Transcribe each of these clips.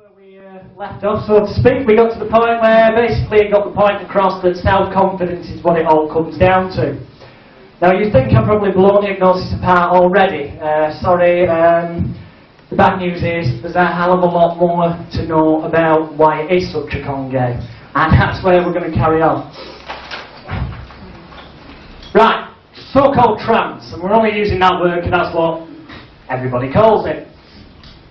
where we left off, so to speak. We got to the point where basically it got the point across that self-confidence is what it all comes down to. Now you think I've probably blown the hypnosis apart already. Sorry, the bad news is there's a hell of a lot more to know about why it is such a con game. And that's where we're going to carry on. Right, so-called trance, and we're only using that word because that's what everybody calls it.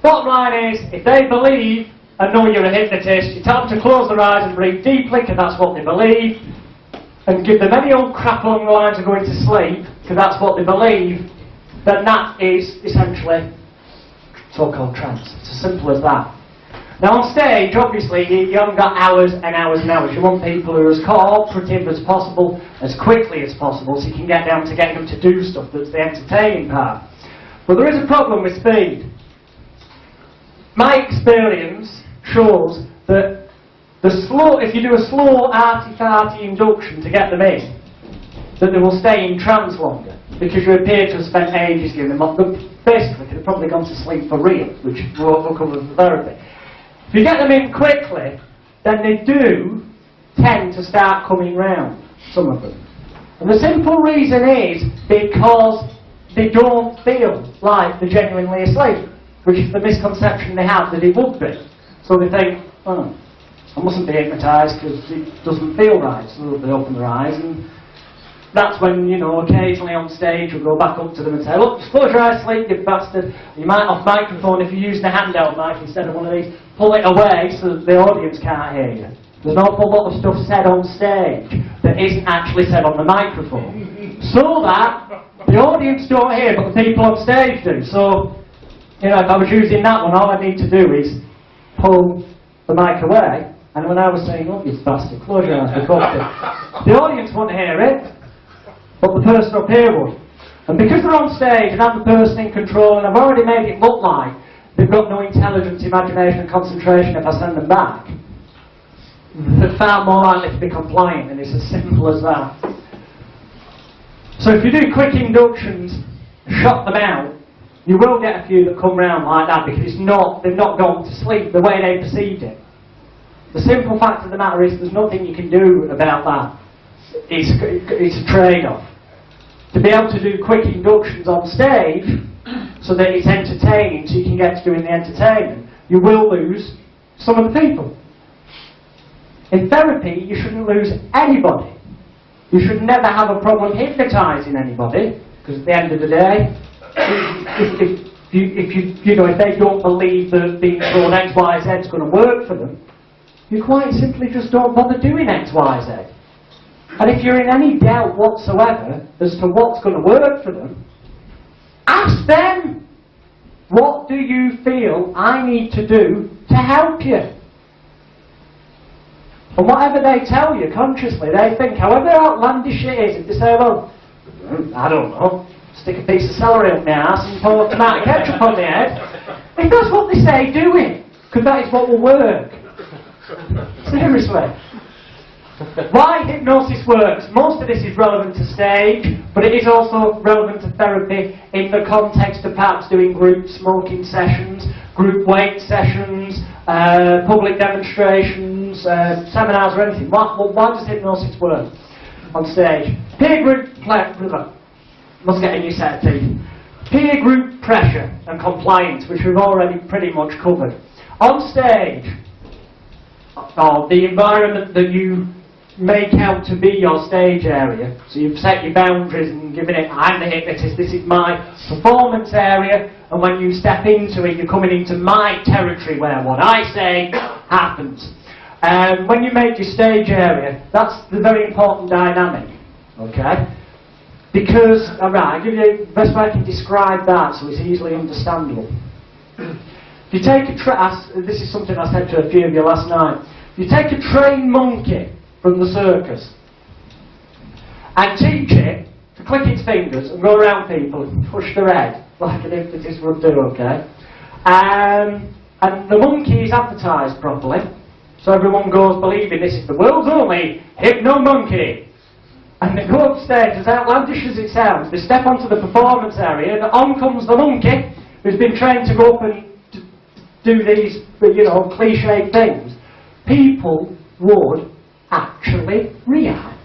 Bottom line is, if they believe and know you're a hypnotist, you tell them to close their eyes and breathe deeply because that's what they believe, and give them any old crap along the lines of going to sleep because that's what they believe, then that is essentially so-called trance. It's as simple as that. Now on stage, obviously, you haven't got hours and hours and hours. You want people who are as cooperative as possible, as quickly as possible, so you can get down to getting them to do stuff that's the entertaining part. But there is a problem with speed. My experience shows that if you do a slow arty-farty induction to get them in, that they will stay in trance longer, because you appear to have spent ages giving them up. Basically, they've probably gone to sleep for real, which will come with the therapy. If you get them in quickly, then they do tend to start coming round, some of them. And the simple reason is because they don't feel like they're genuinely asleep, which is the misconception they have that it would be. So they think, oh, I mustn't be hypnotised because it doesn't feel right. So they open their eyes, and that's when, you know, occasionally on stage we'll go back up to them and say, look, just close your eyes, sleep, you bastard. You might off microphone, if you're using a handheld mic instead of one of these, pull it away so that the audience can't hear you. There's an awful lot of stuff said on stage that isn't actually said on the microphone. So that the audience don't hear, but the people on stage do. So, you know, if I was using that one, all I need to do is pull the mic away, and when I was saying, oh, you bastard, close your eyes, the audience wouldn't hear it, but the person up here would. And because they're on stage and have the person in control, and I've already made it look like they've got no intelligence, imagination and concentration if I send them back, they're far more likely to be compliant, and it's as simple as that. So if you do quick inductions, shut them out, you will get a few that come round like that because they've not gone to sleep the way they perceived it. The simple fact of the matter is there's nothing you can do about that. It's a trade-off. To be able to do quick inductions on stage so that it's entertaining, so you can get to doing the entertainment, you will lose some of the people. In therapy, you shouldn't lose anybody. You should never have a problem hypnotising anybody, because at the end of the day, if they don't believe that being told X, Y, Z is going to work for them, you quite simply just don't bother doing X, Y, Z. And if you're in any doubt whatsoever as to what's going to work for them, ask them, what do you feel I need to do to help you? And whatever they tell you consciously, they think, however outlandish it is, if they say, well, I don't know, stick a piece of celery up my ass and pour tomato ketchup on the head, if that's what they say, do it, because that is what will work. Seriously. Why hypnosis works? Most of this is relevant to stage, but it is also relevant to therapy in the context of perhaps doing group smoking sessions, group weight sessions, public demonstrations, seminars or anything. Why does hypnosis work on stage? Peer group must get a new set of teeth. Peer group pressure and compliance, which we've already pretty much covered. On stage, the environment that you make out to be your stage area, so you've set your boundaries and given it, I'm the hypnotist, this is my performance area, and when you step into it, you're coming into my territory where what I say happens. When you make your stage area, that's the very important dynamic, okay? Because, alright, I'll give you the best way I can describe that so it's easily understandable. If you take this is something I said to a few of you last night, if you take a trained monkey from the circus and teach it to click its fingers and go around people and push their head like an hypnotist would do, okay? And the monkey is advertised properly, so everyone goes believing this is the world's only hypno-monkey. And they go upstairs, as outlandish as it sounds, they step onto the performance area, and on comes the monkey, who's been trained to go up and do these, you know, cliched things, people would actually react.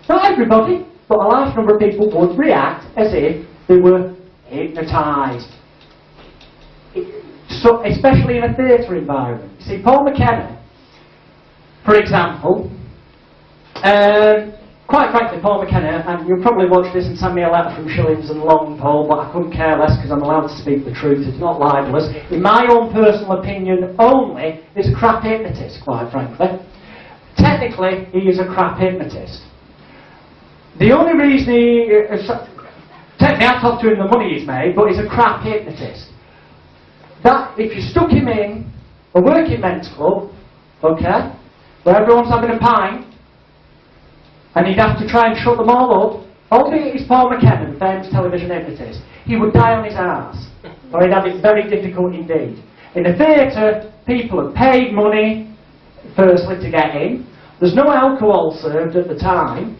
Not everybody, but a large number of people would react as if they were hypnotised. So, especially in a theatre environment. You see, Paul McKenna, for example, quite frankly, Paul McKenna, and you'll probably watch this and send me a letter from Shillings and Long, Paul, but I couldn't care less because I'm allowed to speak the truth. It's not libelous. In my own personal opinion only, he's a crap hypnotist, quite frankly. Technically, he is a crap hypnotist. The only reason technically I talked to him the money he's made, but he's a crap hypnotist. That, if you stuck him in a working men's club, okay, where everyone's having a pint, and he'd have to try and shut them all up, albeit he's Paul McKenna, the famous television hypnotist, he would die on his arse, or he'd have it very difficult indeed. In a theatre, people have paid money, firstly, to get in. There's no alcohol served at the time,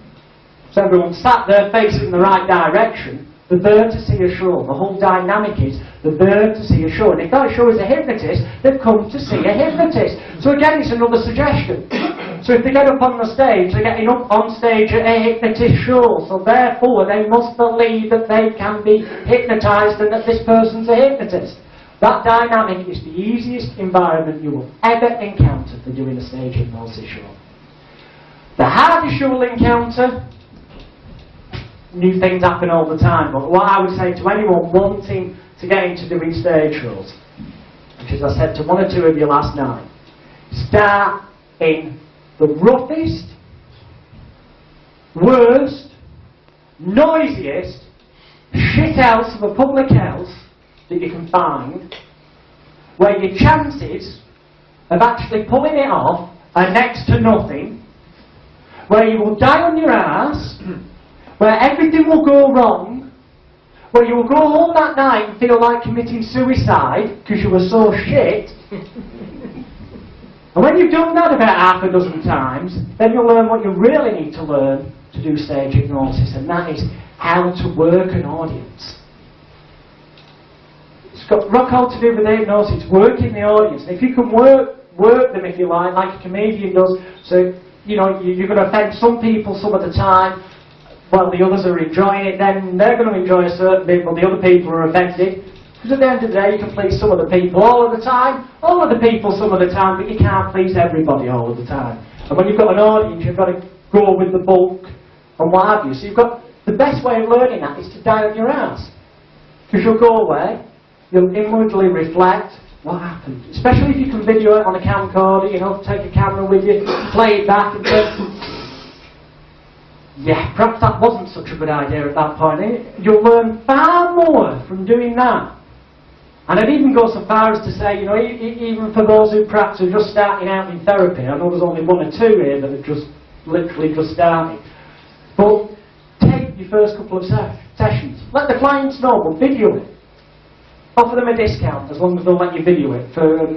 so everyone's sat there facing the right direction. They're there to see a show. The whole dynamic is they're there to see a show. And if that show is a hypnotist, they've come to see a hypnotist. So again, it's another suggestion. So if they get up on the stage, they're getting up on stage at a hypnotist show. So therefore, they must believe that they can be hypnotised and that this person's a hypnotist. That dynamic is the easiest environment you will ever encounter for doing a stage hypnosis show. The hardest you will encounter, new things happen all the time, but what I would say to anyone wanting to get into doing stage shows, which as I said to one or two of you last night, start in the roughest, worst, noisiest shit house of a public house that you can find, where your chances of actually pulling it off are next to nothing, where you will die on your ass, where everything will go wrong, where you will go home that night and feel like committing suicide because you were so shit. And when you've done that about half a dozen times, then you'll learn what you really need to learn to do stage hypnosis, and that is how to work an audience. It's got rock all to do with hypnosis. It's working the audience. And if you can work them, if you like a comedian does, so you know you're going to offend some people some of the time. Well, the others are enjoying it, then they're going to enjoy a certain bit, but the other people are affected. Because at the end of the day, you can please some of the people all of the time, all of the people some of the time, but you can't please everybody all of the time. And when you've got an audience, you've got to go with the bulk and what have you. So you've got, the best way of learning that is to die on your ass. Because you'll go away, you'll inwardly reflect what happened. Especially if you can video it on a camcorder, you know, take a camera with you, play it back and say, yeah, perhaps that wasn't such a good idea at that point. You'll learn far more from doing that. And I'd even go so far as to say, you know, even for those who perhaps are just starting out in therapy, I know there's only one or two here that have just literally just started, but take your first couple of sessions. Let the clients know, but video it. Offer them a discount as long as they'll let you video it for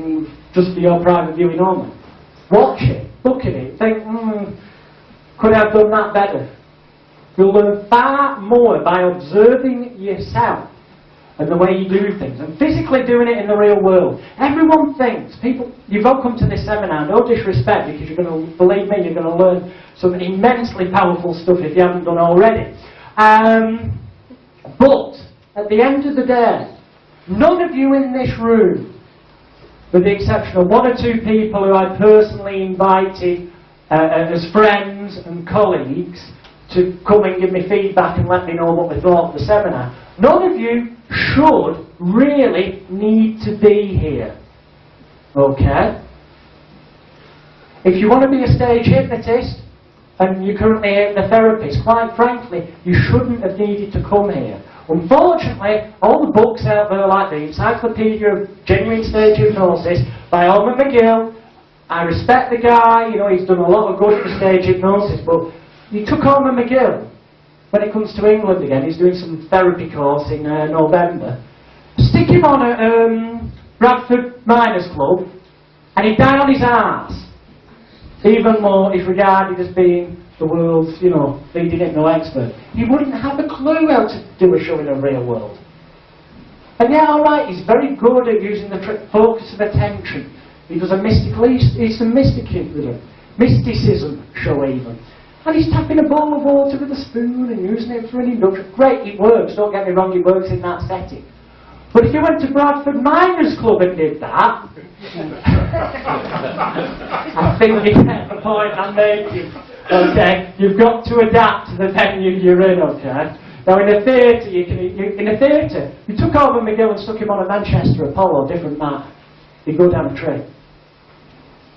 just for your private viewing only. Watch it, look at it, think, could I have done that better? You'll learn far more by observing yourself and the way you do things, and physically doing it in the real world. Everyone thinks, people, you've all come to this seminar, no disrespect, because you're going to, believe me, you're going to learn some immensely powerful stuff if you haven't done already. But, at the end of the day, none of you in this room, with the exception of one or two people who I personally invited as friends and colleagues to come and give me feedback and let me know what they thought of the seminar, none of you should really need to be here. Okay? If you want to be a stage hypnotist and you're currently a hypnotherapist, quite frankly, you shouldn't have needed to come here. Unfortunately, all the books out there like the Encyclopedia of Genuine Stage Hypnosis by Orman McGill, I respect the guy, you know, he's done a lot of good for stage hypnosis, but he took Orman McGill. When it comes to England again, he's doing some therapy course in November. Stick him on at Bradford Miners Club, and he'd die on his arse. Even though he's regarded as being the world's, you know, leading hypno expert. He wouldn't have a clue how to do a show in the real world. And yeah, alright, he's very good at using the focus of attention. He does a mysticism show even. And he's tapping a bowl of water with a spoon and using it for an induction. Great, it works, don't get me wrong, it works in that setting. But if you went to Bradford Miners Club and did that, I think you get the point I'm making. Okay, you've got to adapt to the venue you're in, okay? Now in a theatre, you took over McGill and stuck him on a Manchester Apollo, different mat, he'd go down a tree.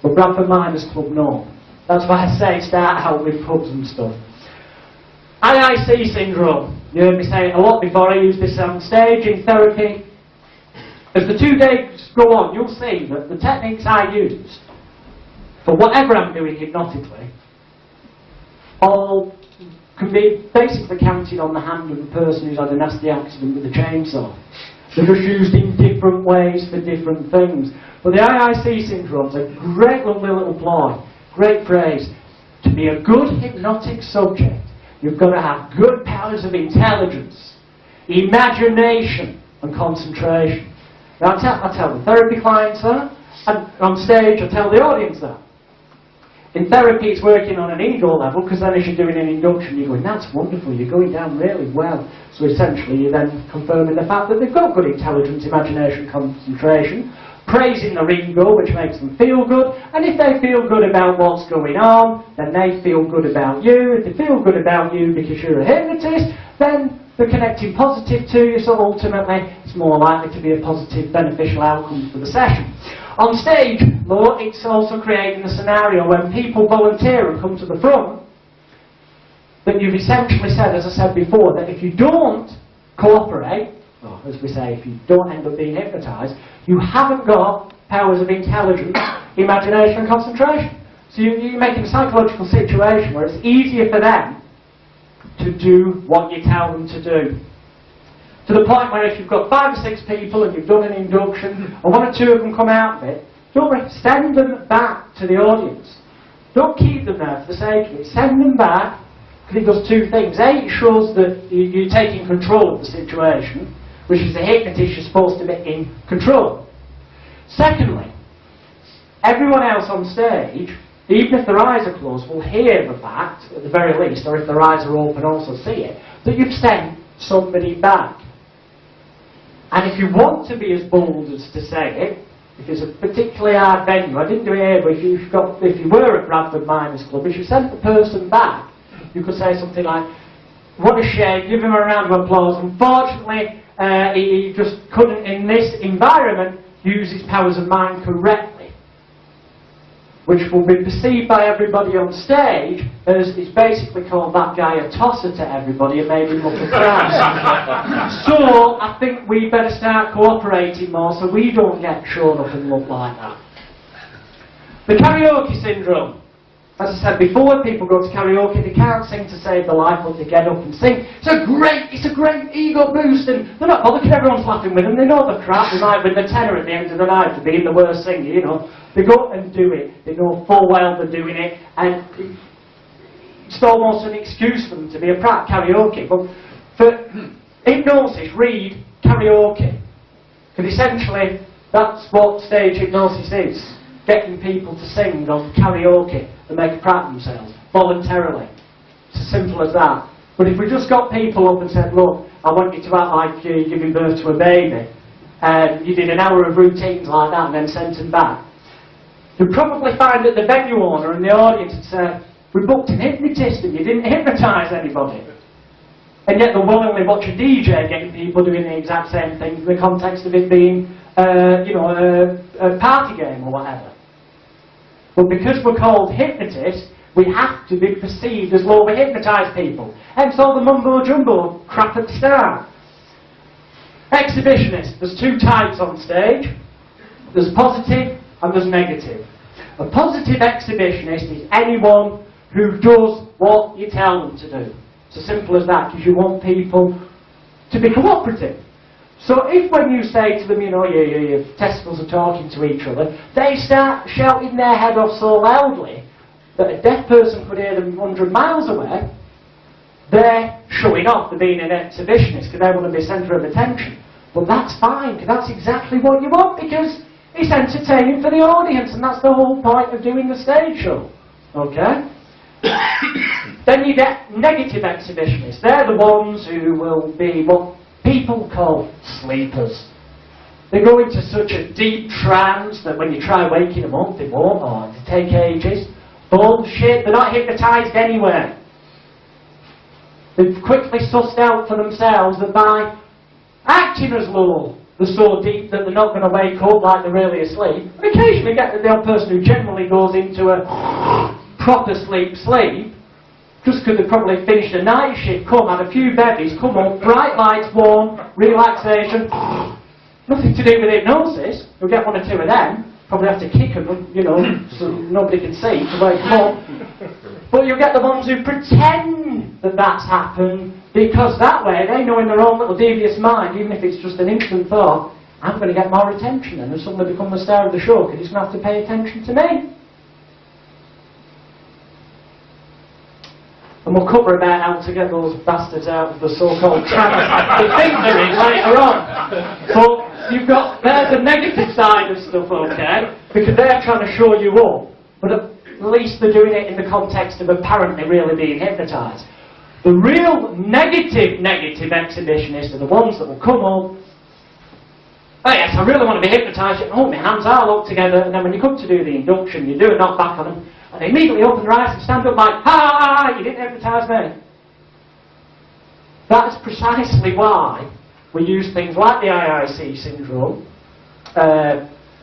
But Bradford Miners Club, no. That's why I say start out with pubs and stuff. IIC syndrome. You heard me say it a lot before. I use this on stage in therapy. As the 2 days go on, you'll see that the techniques I use for whatever I'm doing hypnotically all can be basically counted on the hand of the person who's had a nasty accident with a chainsaw. They're just used in different ways for different things. But the IIC syndrome's a great little ploy, great phrase. To be a good hypnotic subject, you've got to have good powers of intelligence, imagination and concentration. Now I tell the therapy clients that, and on stage I tell the audience that. In therapy it's working on an ego level, because then as you're doing an induction you're going, that's wonderful, you're going down really well. So essentially you're then confirming the fact that they've got good intelligence, imagination, concentration, praising their ego, which makes them feel good, and if they feel good about what's going on, then they feel good about you. If they feel good about you because you're a hypnotist, then they're connecting positive to you, so ultimately it's more likely to be a positive, beneficial outcome for the session. On stage, though, it's also creating a scenario when people volunteer and come to the front, that you've essentially said, as I said before, that if you don't cooperate, or as we say, if you don't end up being hypnotised, you haven't got powers of intelligence, imagination and concentration. So you're making a psychological situation where it's easier for them to do what you tell them to do. To the point where if you've got 5 or 6 people and you've done an induction, and 1 or 2 of them come out of it, don't send them back to the audience. Don't keep them there for the sake of it. Send them back, because it does 2 things. A, it shows that you're taking control of the situation, which is the hypnotist, you're supposed to be in control. Secondly, everyone else on stage, even if their eyes are closed, will hear the fact, at the very least, or if their eyes are open also see it, that you've sent somebody back. And if you want to be as bold as to say it, if it's a particularly hard venue, I didn't do it here, but if you were at Bradford Miners Club, if you sent the person back, you could say something like, what a shame, give him a round of applause. Unfortunately, he just couldn't, in this environment, use his powers of mind correctly, which will be perceived by everybody on stage as, it's basically called that guy a tosser to everybody and made him look a crowd. So I think we better start cooperating more so we don't get shown up and look like that. The karaoke syndrome. As I said before, people go to karaoke, they can't sing to save their life, but they get up and sing. It's a great ego boost, and they're not bothered because everyone's laughing with them. They know the crap, they might win the tenner at the end of the night for being the worst singer, you know. They go and do it. They know full well they're doing it, and it's almost an excuse for them to be a prat karaoke. But for hypnosis, read karaoke. Because essentially, that's what stage hypnosis is. Getting people to sing on karaoke and make a prat of themselves, voluntarily. It's as simple as that. But if we just got people up and said, look, I want you to act like you're giving birth to a baby, and you did an hour of routines like that and then sent them back, you'd probably find that the venue owner and the audience would say, we booked an hypnotist and you didn't hypnotise anybody. And yet they'll willingly watch a DJ getting people doing the exact same thing in the context of it being, a party game or whatever. But because we're called hypnotists, we have to be perceived as low we hypnotise people. Hence all the mumbo-jumbo crap at the start. Exhibitionists. There's 2 types on stage. There's positive and there's negative. A positive exhibitionist is anyone who does what you tell them to do. It's as simple as that, because you want people to be cooperative. So if when you say to them, you know, your testicles are talking to each other, they start shouting their head off so loudly that a deaf person could hear them 100 miles away, they're showing off, they're being an exhibitionist because they want to be centre of attention. But that's fine, because that's exactly what you want, because it's entertaining for the audience, and that's the whole point of doing the stage show. Okay? Then you get negative exhibitionists. They're the ones who will be what people call sleepers. They go into such a deep trance that when you try waking them up, they won't, or they take ages. Bullshit, they're not hypnotised anywhere. They've quickly sussed out for themselves that by acting as though they're so deep that they're not going to wake up like they're really asleep. And occasionally get the odd person who generally goes into a proper sleep, just because they've probably finished a night shift, come, had a few bevies, come up, bright lights, warm, relaxation. Nothing to do with hypnosis. You'll get one or two of them. Probably have to kick them, you know, so nobody can see to wake them up. But you'll get the ones who pretend that that's happened, because that way they know in their own little devious mind, even if it's just an instant thought, I'm going to get more attention and suddenly become the star of the show because he's going to have to pay attention to me. And we'll cover about how to get those bastards out of the so-called trance they think they're in later on. But you've got, there's the negative side of stuff, okay? Because they're trying to show you up, but at least they're doing it in the context of apparently really being hypnotised. The real negative exhibitionists are the ones that will come up, oh yes, I really want to be hypnotised, oh my hands are locked together, and then when you come to do the induction, you do a knock back on them, and they immediately open their eyes and stand up like, ha, you didn't hypnotise me. That's precisely why we use things like the IIC syndrome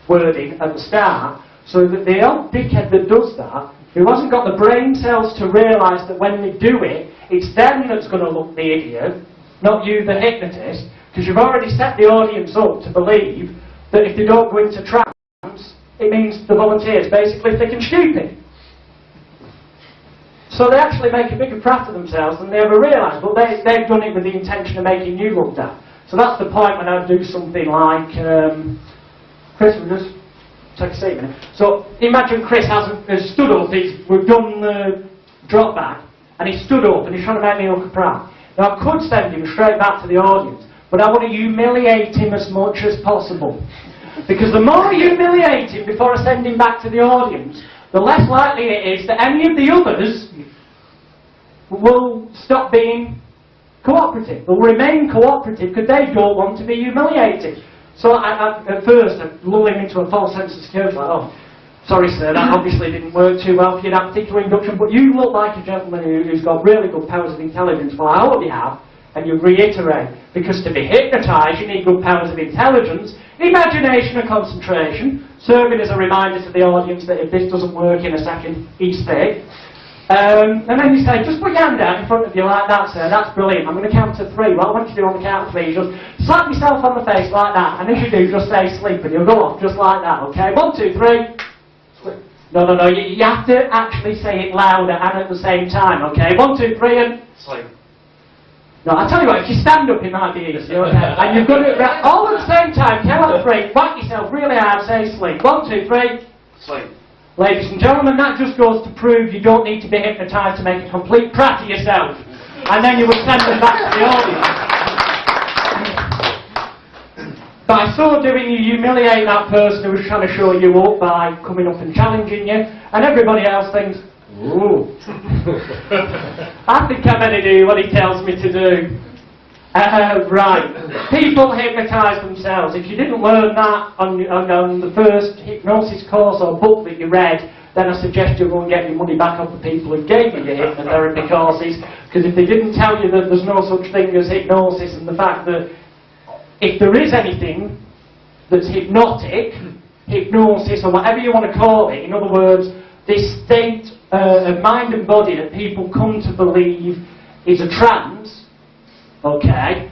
wording at the start, so that the old dickhead that does that, who hasn't got the brain cells to realise that when they do it, it's them that's going to look the idiot, not you, the hypnotist, because you've already set the audience up to believe that if they don't go into trance, it means the volunteer's basically thick and stupid. So they actually make a bigger prat of themselves than they ever realise, but they've done it with the intention of making you look daft. So that's the point when I do something like, Chris, we'll just take a seat a minute. So imagine Chris has stood up, we've done the drop back, and he stood up and he's trying to make me look a prat. Now I could send him straight back to the audience, but I want to humiliate him as much as possible. Because the more I humiliate him before I send him back to the audience, the less likely it is that any of the others will stop being cooperative. They'll remain cooperative because they don't want to be humiliated. So at first I lull him into a false sense of security, like, oh, sorry sir, that obviously didn't work too well for you, that particular induction, but you look like a gentleman who's got really good powers of intelligence. Well, I hope you have. And you reiterate, because to be hypnotised you need good powers of intelligence, imagination and concentration, serving as a reminder to the audience that if this doesn't work in a second, he's fake. And then you say, just put your hand down in front of you like that, sir, that's brilliant, I'm going to count to 3. What I want you to do on the count of 3 is just slap yourself on the face like that, and as you do, just say sleep, and you'll go off just like that, okay? 1, 2, 3, sleep. No, you have to actually say it louder and at the same time, okay? 1, 2, 3, and sleep. No, I tell you what, if you stand up, it might be easy, okay? And you've got it all at the same time, count to 3, whack yourself really hard, say sleep. 1, 2, 3, sleep. Ladies and gentlemen, that just goes to prove you don't need to be hypnotised to make a complete prat of yourself. And then you will send them back to the audience. By so doing, you humiliate that person who was trying to show you up by coming up and challenging you, and everybody else thinks, ooh, I think I better do what he tells me to do. Right, people hypnotise themselves. If you didn't learn that on the first hypnosis course or book that you read, then I suggest you go and get your money back off the people who gave you your hypnotherapy courses, because if they didn't tell you that there's no such thing as hypnosis, and the fact that if there is anything that's hypnotic, hypnosis or whatever you want to call it, in other words, this state of mind and body that people come to believe is a trance, okay,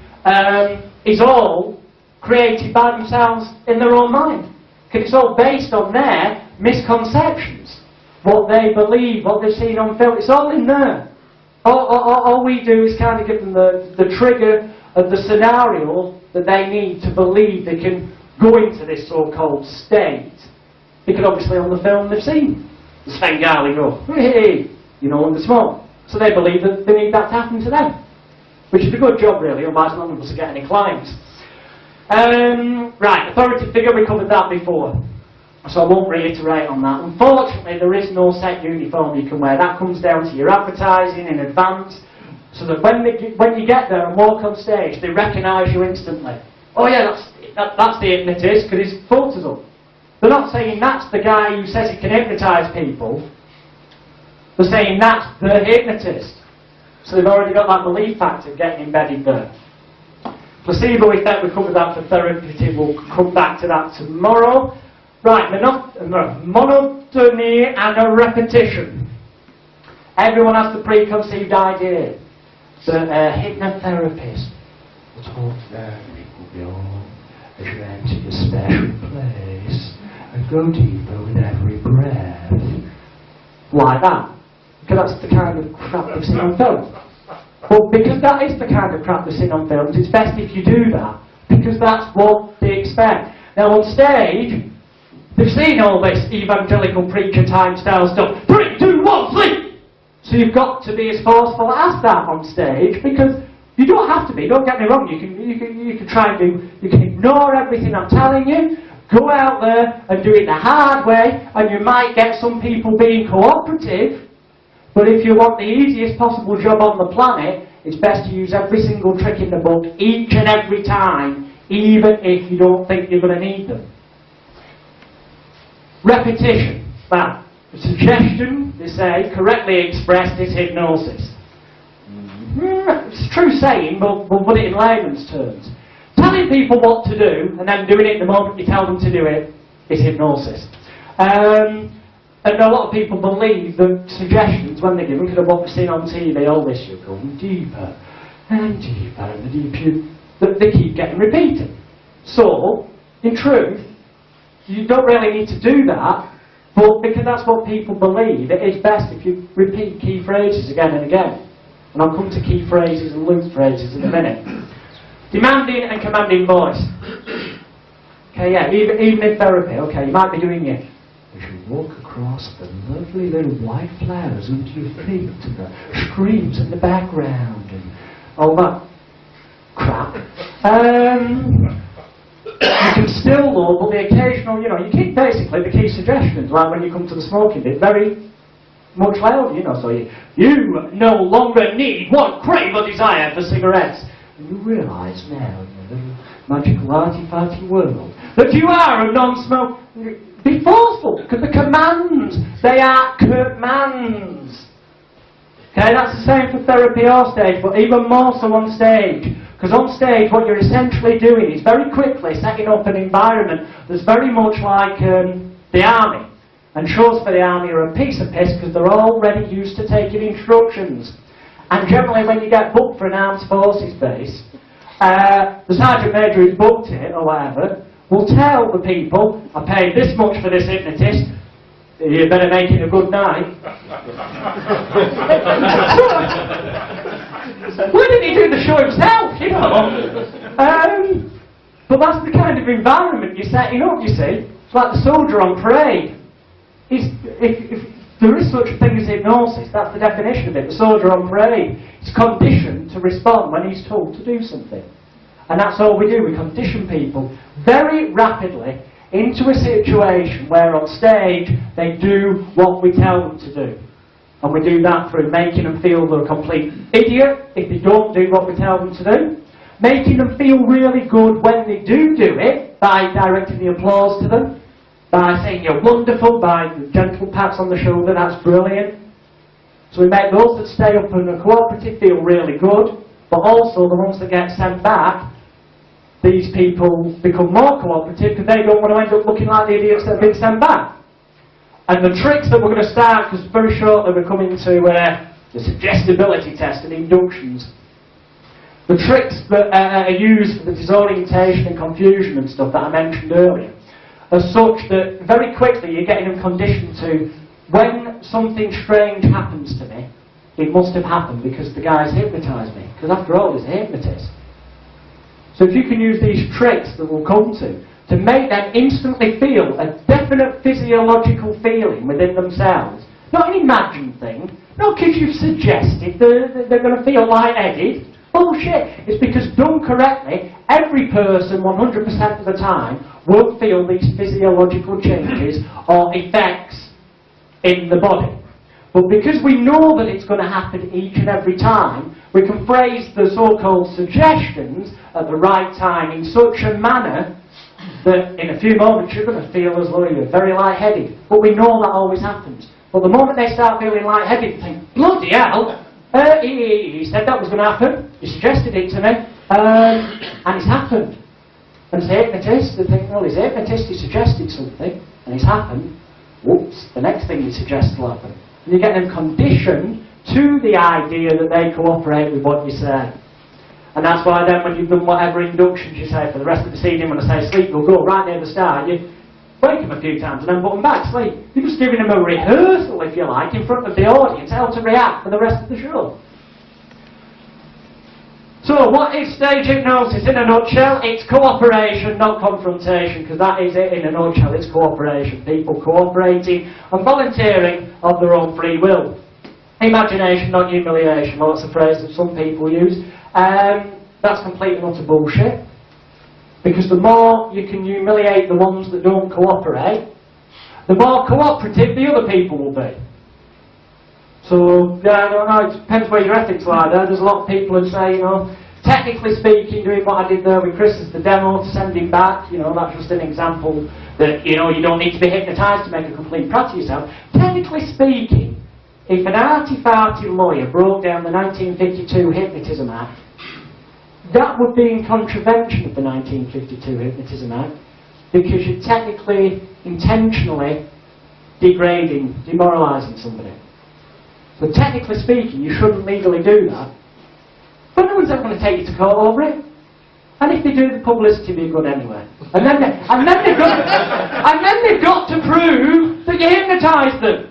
is all created by themselves in their own mind. Because it's all based on their misconceptions. What they believe, what they've seen on film, it's all in there. All we do is kind of give them the trigger of the scenario that they need to believe they can go into this so-called state. Because obviously on the film they've seen the Svengali go, hey, you know, in the smoke. So they believe that they need that to happen to them. Which is a good job really, otherwise none of us are getting any clients. Right, authority figure, we covered that before. So I won't reiterate on that. Unfortunately, there is no set uniform you can wear. That comes down to your advertising in advance, so that when you get there and walk on stage, they recognise you instantly. Oh yeah, that's the hypnotist, because his photo's up. They're not saying that's the guy who says he can hypnotise people. They're saying that's the hypnotist. So they've already got that belief factor getting embedded there. Placebo effect, we covered that for therapeutic. We'll come back to that tomorrow. Right, monotony and a repetition. Everyone has the preconceived idea that a hypnotherapist will talk very long as you enter your special place and go deeper with every breath. Like that. Because that's the kind of crap they've seen on film. But because that is the kind of crap they've seen on films, it's best if you do that. Because that's what they expect. Now on stage, they've seen all this evangelical preacher time style stuff. 3, 2, 1, sleep! So you've got to be as forceful as that on stage, because you don't have to be, don't get me wrong, you can try and do, you can ignore everything I'm telling you, go out there and do it the hard way, and you might get some people being cooperative, but if you want the easiest possible job on the planet, it's best to use every single trick in the book each and every time, even if you don't think you're going to need them. Repetition. Now, suggestion, they say, correctly expressed is hypnosis. It's a true saying, but we'll put it in layman's terms. Telling people what to do, and then doing it the moment you tell them to do it, is hypnosis. And a lot of people believe that suggestions, when they're given, because of what we've seen on TV, all this, you're going deeper and deeper, and the deeper they keep getting repeated. So, in truth, you don't really need to do that, but because that's what people believe, it is best if you repeat key phrases again and again. And I'll come to key phrases and loose phrases in a minute. Demanding and commanding voice. Okay, yeah, even in therapy, okay, you might be doing it. As you walk across the lovely little white flowers under your feet, and the screams in the background, and all that crap. You can still but the occasional, you keep basically the key suggestions, like when you come to the smoking bit, very much louder, so you no longer need, want, crave or desire for cigarettes. And you realise now, in the little magical arty-farty world, that you are a non-smoker. Be forceful, because the commands, they are commands. Okay, that's the same for therapy or stage, but even more so on stage. Because on stage, what you're essentially doing is very quickly setting up an environment that's very much like the army. And shows for the army are a piece of piss because they're already used to taking instructions. And generally when you get booked for an armed forces base, the sergeant major who's booked it, or whatever, will tell the people, I paid this much for this hypnotist, you better make it a good night. Why didn't he do the show himself, But that's the kind of environment you're setting up, you see. It's like the soldier on parade. If there is such a thing as hypnosis, that's the definition of it. The soldier on parade is conditioned to respond when he's told to do something. And that's all we do. We condition people very rapidly into a situation where on stage they do what we tell them to do. And we do that through making them feel they're a complete idiot if they don't do what we tell them to do. Making them feel really good when they do it by directing the applause to them. By saying you're wonderful, by the gentle pats on the shoulder, that's brilliant. So we make those that stay up and are cooperative feel really good, but also the ones that get sent back, these people become more cooperative because they don't want to end up looking like the idiots that have been sent back. And the tricks that we're going to start, because very shortly we're coming to the suggestibility test and inductions. The tricks that are used for the disorientation and confusion and stuff that I mentioned earlier are such that very quickly you're getting them conditioned to, when something strange happens to me, it must have happened because the guy's hypnotised me. Because after all, he's a hypnotist. So if you can use these tricks that we'll come to make them instantly feel a definite physiological feeling within themselves, not an imagined thing, not because you've suggested they're going to feel light-headed, Bullshit! It's because done correctly, every person 100% of the time will feel these physiological changes or effects in the body. But because we know that it's going to happen each and every time, we can phrase the so-called suggestions at the right time in such a manner that in a few moments you're going to feel as though you're very lightheaded. But we know that always happens. But the moment they start feeling lightheaded, they think, bloody hell, he said that was going to happen, he suggested it to me, and it's happened. And as a hypnotist, they think, well, he's a hypnotist, he suggested something, and it's happened. Whoops, the next thing he suggests will happen. And you get them conditioned to the idea that they cooperate with what you say. And that's why then when you've done whatever inductions you say for the rest of this evening, when I say sleep, you'll go right near the start, you wake them a few times and then put them back to sleep. You're just giving them a rehearsal, if you like, in front of the audience, how to react for the rest of the show. So, what is stage hypnosis in a nutshell? It's cooperation, not confrontation, because that is it in a nutshell, it's cooperation. People cooperating and volunteering of their own free will. Imagination, not humiliation. Well, that's a phrase that some people use. That's complete and utter bullshit. Because the more you can humiliate the ones that don't cooperate, the more cooperative the other people will be. So, yeah, I don't know, it depends where your ethics lie there. There's a lot of people who say, you know, technically speaking, doing what I did there with Chris as the demo to send him back, you know, that's just an example that, you know, you don't need to be hypnotised to make a complete prat of yourself. Technically speaking, if an arty-farty lawyer broke down the 1952 Hypnotism Act, that would be in contravention of the 1952 Hypnotism Act, because you're technically, intentionally degrading, demoralising somebody. So technically speaking, you shouldn't legally do that. But no one's ever going to take you to court over it. And if they do, the publicity will be good anyway. And then they've got to prove that you hypnotised them.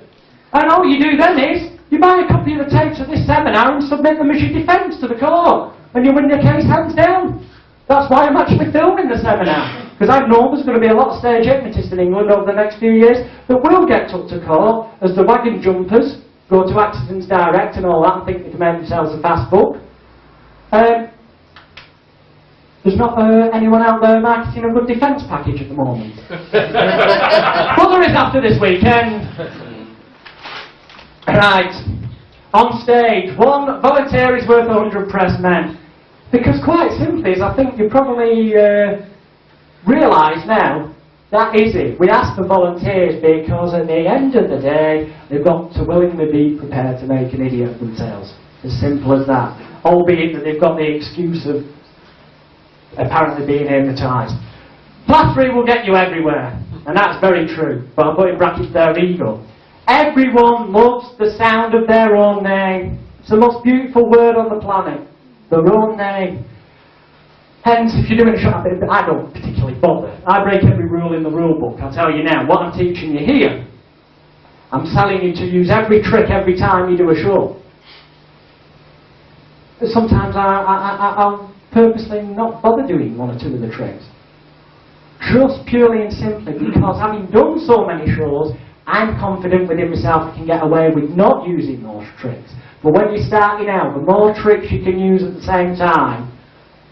And all you do then is, you buy a copy of the tapes of this seminar and submit them as your defence to the court. And you win the case hands down. That's why I'm actually filming the seminar. Because I know there's going to be a lot of stage hypnotists in England over the next few years that will get took to court as the wagon jumpers go to Accidents Direct and all that and think they can make themselves a fast book. There's not anyone out there marketing a good defence package at the moment. But there is after this weekend. Right. On stage, one volunteer is worth 100 press men. Because quite simply, as I think you probably realise now, that is it. We ask for volunteers because at the end of the day, they've got to willingly be prepared to make an idiot of themselves. As simple as that. Albeit that they've got the excuse of apparently being hypnotised. Flattery will get you everywhere. And that's very true. But I'll put in brackets there, ego. Everyone loves the sound of their own name. It's the most beautiful word on the planet. Their own name. Hence, if you're doing a shot, I don't particularly bother. I break every rule in the rule book. I'll tell you now, what I'm teaching you here, I'm telling you to use every trick every time you do a show. Sometimes I'll purposely not bother doing one or two of the tricks. Just purely and simply because having done so many shows, I'm confident within myself I can get away with not using those tricks. But when you're starting out, the more tricks you can use at the same time,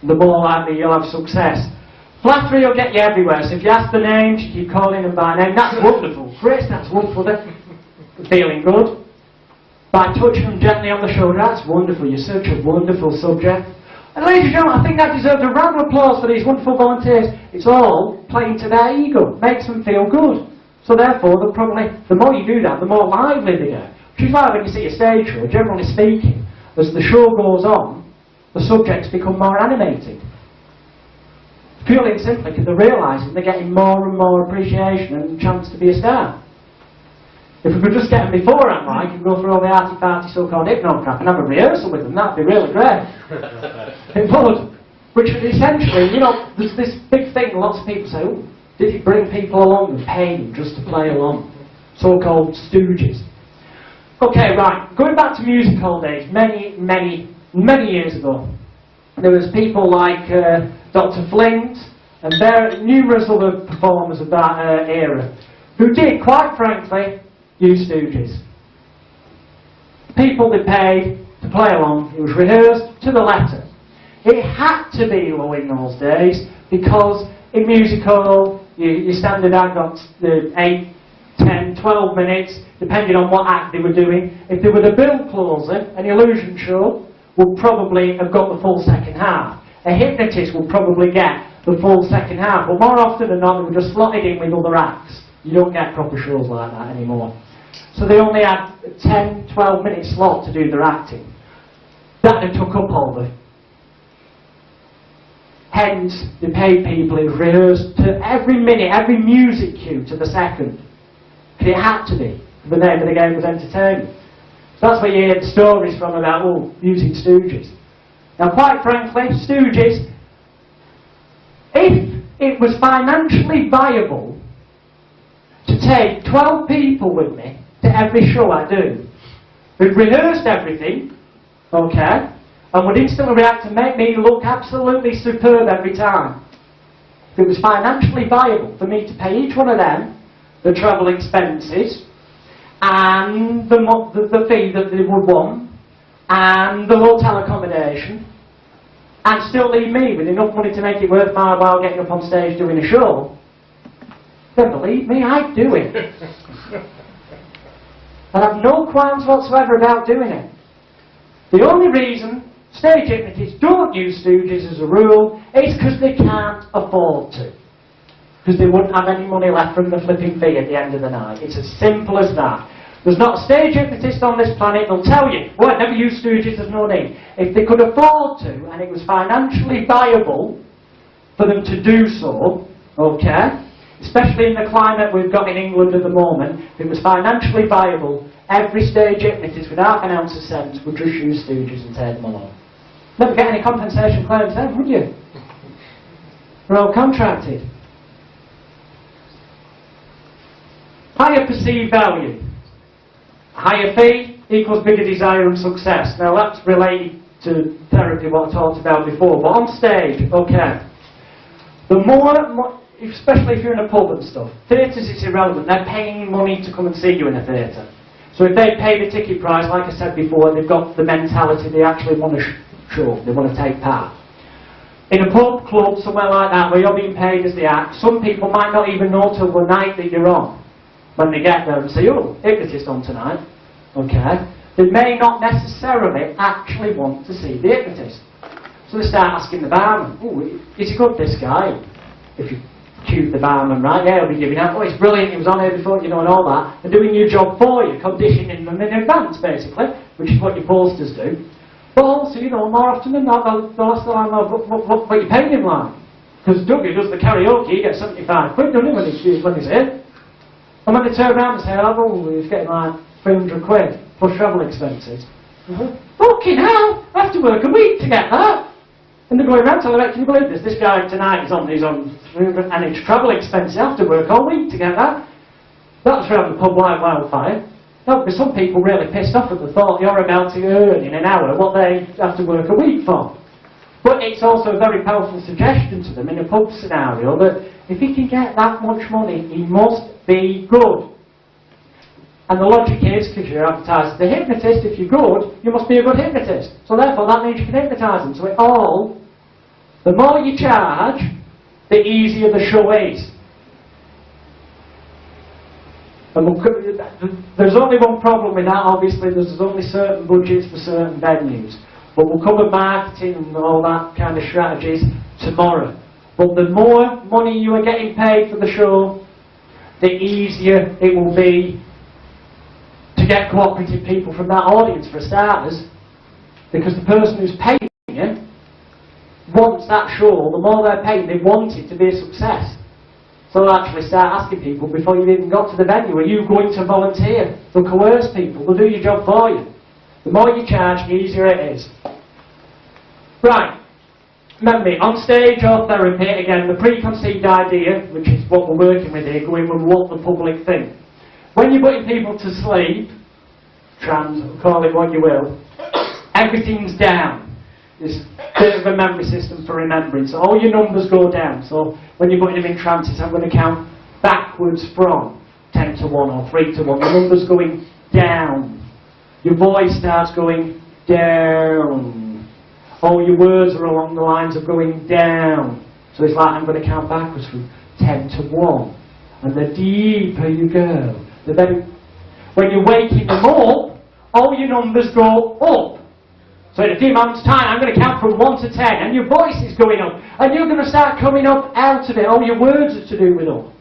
the more likely you'll have success. Flattery will get you everywhere. So if you ask the names, you keep calling them by name. That's wonderful. Chris, that's wonderful. Feeling good. By touching them gently on the shoulder, that's wonderful. You're such a wonderful subject. And ladies and gentlemen, I think that deserves a round of applause for these wonderful volunteers. It's all playing to their ego. Makes them feel good. So therefore, they'll probably, the more you do that, the more lively they get. Which is why when you see a stage show, generally speaking, as the show goes on, the subjects become more animated. Purely and simply because they're realising they're getting more and more appreciation and chance to be a star. If we could just get them beforehand, like, and go through all the arty-farty so-called hypno crap and have a rehearsal with them, that'd be really great. It would. Which would essentially, you know, there's this big thing, lots of people say, oh, did it bring people along and pay them just to play along? So-called stooges. Okay, right, going back to music hall days, many years ago, there was people like Dr. Flint and numerous other performers of that era who did, quite frankly, use stooges. People they paid to play along. It was rehearsed to the letter. It had to be low in those days because in musical, your standard act got 8, 10, 12 minutes, depending on what act they were doing. If they were the bill closer, an illusion show would probably have got the full second half. A hypnotist would probably get the full second half, but more often than not, they were just slotted in with other acts. You don't get proper shows like that anymore. So they only had a 10, 12 minute slot to do their acting. That they took up all the. Hence, they paid people who rehearsed to every minute, every music cue to the second. Because it had to be. The name of the game was entertainment. So that's where you hear the stories from about, oh, using Stooges. Now, quite frankly, Stooges, if it was financially viable to take 12 people with me to every show I do, who'd rehearsed everything, okay, and would instantly react and make me look absolutely superb every time. If it was financially viable for me to pay each one of them the travel expenses and the fee that they would want and the hotel accommodation and still leave me with enough money to make it worth my while getting up on stage doing a show, then believe me, I'd do it. I have no qualms whatsoever about doing it. The only reason stage hypnotists don't use Stooges as a rule is because they can't afford to. Because they wouldn't have any money left from the flipping fee at the end of the night. It's as simple as that. There's not a stage hypnotist on this planet that'll tell you, well, I've never used Stooges, there's no need. If they could afford to, and it was financially viable for them to do so, okay, especially in the climate we've got in England at the moment, if it was financially viable, every stage hypnotist with half an ounce of sense would just use Stooges and take them along. Never get any compensation claims then, would you? We're all contracted. Higher perceived value. Higher fee equals bigger desire and success. Now that's related to therapy, what I talked about before. But on stage, okay. The more, especially if you're in a pub and stuff, theatres is irrelevant. They're paying money to come and see you in a theatre. So if they pay the ticket price, like I said before, they've got the mentality they actually want to show, they want to take part. In a pub, club, somewhere like that, where you're being paid as the act, some people might not even know till the night that you're on. When they get there and say, oh, hypnotist on tonight, okay, they may not necessarily actually want to see the hypnotist. So they start asking the barman, oh, is he good, this guy? If you cue the barman right, yeah, he'll be giving out, oh, it's brilliant, he was on here before, you know, and all that, and doing your job for you, conditioning them in advance, basically, which is what your posters do. But also, you know, more often than not, they'll ask the landlord, what you paying him like? Because Dougie does the karaoke, he gets 75 quid, doesn't he, when he's here? And when they turn around and say, oh, he's getting like 300 quid plus travel expenses. Fucking hell, I have to work a week to get that. And they're going around telling them, can you believe this? This guy tonight is on 300 and it's travel expenses. I have to work all week to get that. That's around the pub like wildfire. No, because some people really pissed off at the thought you're about to earn in an hour what they have to work a week for. But it's also a very powerful suggestion to them in a pub scenario that if he can get that much money, he must be good. And the logic is, because you're advertised as a hypnotist, if you're good, you must be a good hypnotist. So therefore that means you can hypnotise them. So the more you charge, the easier the show is. And there's only one problem with that, obviously, there's only certain budgets for certain venues. But we'll cover marketing and all that kind of strategies tomorrow. But the more money you are getting paid for the show, the easier it will be to get cooperative people from that audience, for starters, because the person who's paying you wants that show. The more they're paying, they want it to be a success. So they'll actually start asking people before you've even got to the venue, are you going to volunteer? They'll coerce people, they'll do your job for you. The more you charge, the easier it is. Right. Remember, on stage or therapy, again, the preconceived idea, which is what we're working with here, going with what the public think. When you're putting people to sleep, trance, call it what you will, everything's down. It's a bit of a memory system for remembering, so all your numbers go down. So when you're putting them in trances, I'm going to count backwards from 10 to 1 or 3 to 1. The number's going down. Your voice starts going down. All your words are along the lines of going down. So it's like I'm going to count backwards from 10 to 1. And the deeper you go, the better. When you're waking them up, all your numbers go up. So in a few moments' time, I'm going to count from 1 to 10, and your voice is going up. And you're going to start coming up out of it. All your words are to do with up.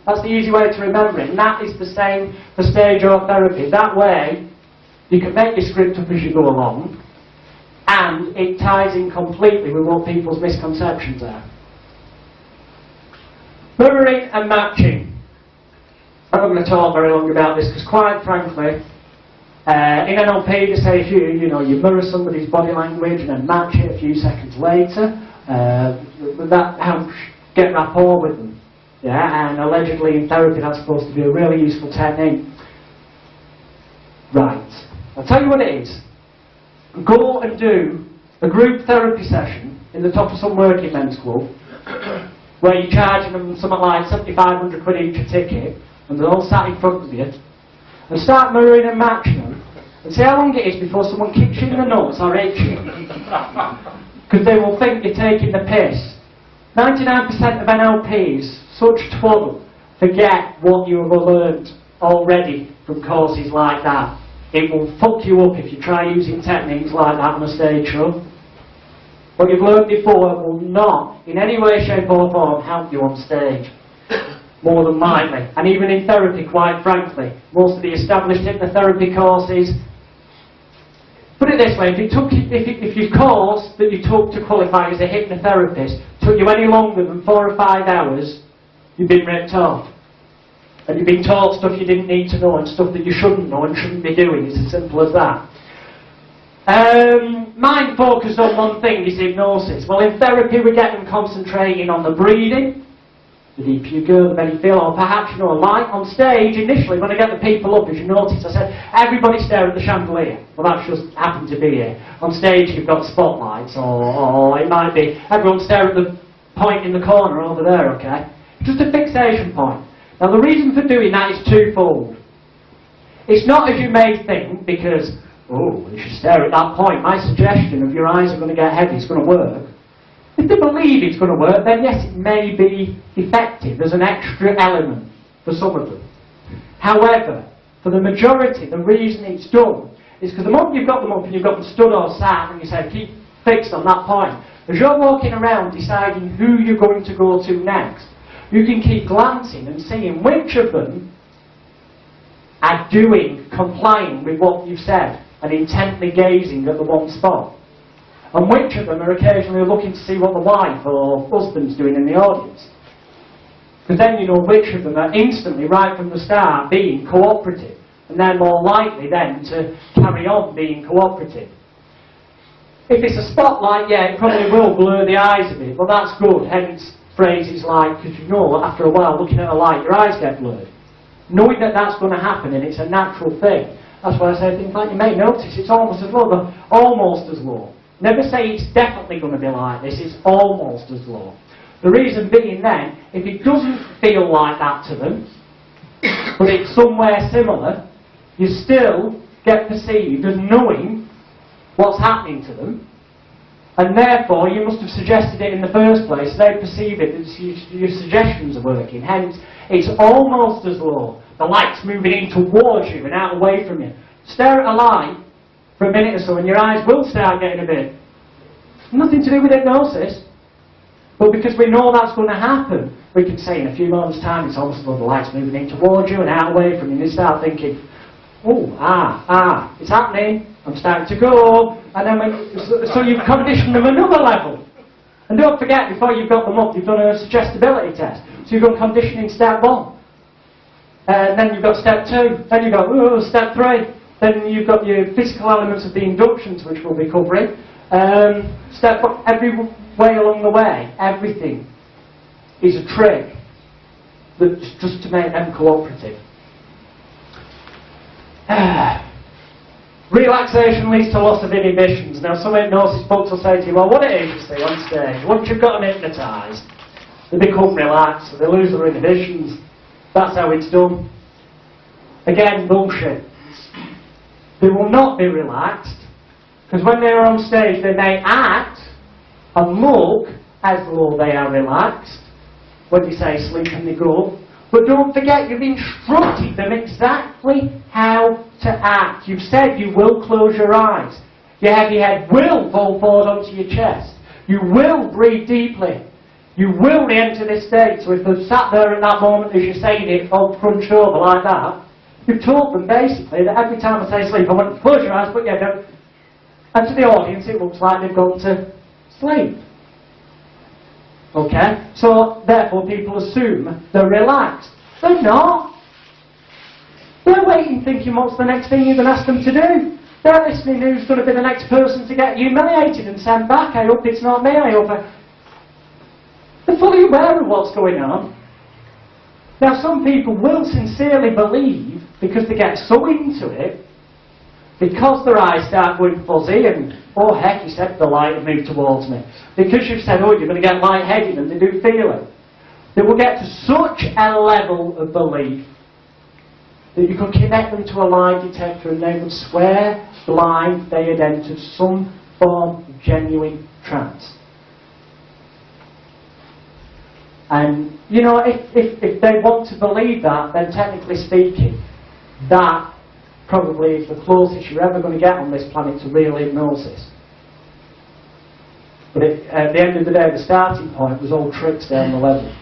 That's the easy way to remember it. And that is the same for stage or therapy. That way, you can make your script up as you go along, and it ties in completely with what people's misconceptions are. Mirroring and matching. I'm not going to talk very long about this because, quite frankly, in NLP they say if you mirror somebody's body language and then match it a few seconds later, that helps get rapport with them. Yeah, and allegedly in therapy that's supposed to be a really useful technique. Right, I'll tell you what it is. Go and do a group therapy session in the top of some working men's club where you're charging them something like 7,500 quid each a ticket, and they're all sat in front of you, and start mirroring and matching them, and see how long it is before someone kicks you in the nuts or hits you. Because they will think you're taking the piss. 99% of NLPs, such twaddle, forget what you have learned already from courses like that. It will fuck you up if you try using techniques like that on a stage show. What you've learned before will not, in any way, shape or form, help you on stage. More than likely. And even in therapy, quite frankly, most of the established hypnotherapy courses, put it this way, if your course that you took to qualify as a hypnotherapist took you any longer than 4 or 5 hours, you've been ripped off. And you've been taught stuff you didn't need to know and stuff that you shouldn't know and shouldn't be doing. It's as simple as that. Mind focused on one thing is hypnosis. Well, in therapy we get them concentrating on the breathing. The deeper you go, the better you feel. Or perhaps, like on stage, initially, when I get the people up, as you notice, I said, everybody stare at the chandelier. Well, that's just happened to be here. On stage, you've got spotlights, or it might be, everyone stare at the point in the corner over there, okay? Just a fixation point. Now, the reason for doing that is twofold. It's not as you may think, because, you should stare at that point. My suggestion of your eyes are going to get heavy, it's going to work. If they believe it's going to work, then yes, it may be effective. There's an extra element for some of them. However, for the majority, the reason it's done is because the moment you've got them up and you've got them stood or sat and you say, keep fixed on that point, as you're walking around deciding who you're going to go to next, you can keep glancing and seeing which of them are complying with what you've said and intently gazing at the one spot. And which of them are occasionally looking to see what the wife or husband's doing in the audience. Because then you know which of them are instantly, right from the start, being cooperative. And they're more likely then to carry on being cooperative. If it's a spotlight, yeah, it probably will blur the eyes a bit, but that's good. Hence phrases like, because after a while, looking at a light, your eyes get blurred. Knowing that that's going to happen and it's a natural thing. That's why I say things like, you may notice it's almost as low, but almost as low. Never say it's definitely going to be like this, it's almost as low. The reason being then, if it doesn't feel like that to them, but it's somewhere similar, you still get perceived as knowing what's happening to them, and therefore you must have suggested it in the first place, they perceive it as your suggestions are working, hence it's almost as low. The light's moving in towards you and out away from you. Stare at a light for a minute or so and your eyes will start getting a bit. Nothing to do with hypnosis. But because we know that's going to happen, we can say in a few moments' time it's almost like the light's moving in towards you and out away from you, and you start thinking, it's happening, I'm starting to go, and then so you've conditioned them another level. And don't forget, before you've got them up, you've done a suggestibility test. So you've got conditioning step 1. And then you've got step 2. Then you've got step 3. Then you've got your physical elements of the inductions, which we'll be covering. Every way along the way, everything is a trick that's just to make them cooperative. Relaxation leads to loss of inhibitions. Now, some hypnosis books will say to you, well, what it is, you see, on stage, once you've got them hypnotised, they become relaxed, so they lose their inhibitions. That's how it's done. Again, bullshit. They will not be relaxed Because when they're on stage, they may act and look as though they are relaxed. When you say sleep and they go. But don't forget, you've instructed them exactly how to act. You've said you will close your eyes. Your heavy head will fall forward onto your chest. You will breathe deeply. You will re-enter this state. So if they've sat there at that moment as you're saying it, all crunched over like that, you've told them basically that every time I say sleep, I want you to close your eyes, put your head down. And to the audience, it looks like they've gone to sleep. Okay? So, therefore, people assume they're relaxed. They're not. They're waiting, thinking, what's the next thing you're going to ask them to do? They're listening, who's going to be the next person to get humiliated and sent back? I hope it's not me, I hope They're fully aware of what's going on. Now, some people will sincerely believe, because they get so into it, because their eyes start going fuzzy and, oh heck, you said the light had moved towards me. Because you've said, oh, you're going to get lightheaded, and they do feel it. They will get to such a level of belief that you could connect them to a lie detector and they would swear blind they had entered some form of genuine trance. And, you know, if they want to believe that, then technically speaking, that probably is the closest you're ever going to get on this planet to real hypnosis. But at the end of the day, the starting point was all tricks down the level.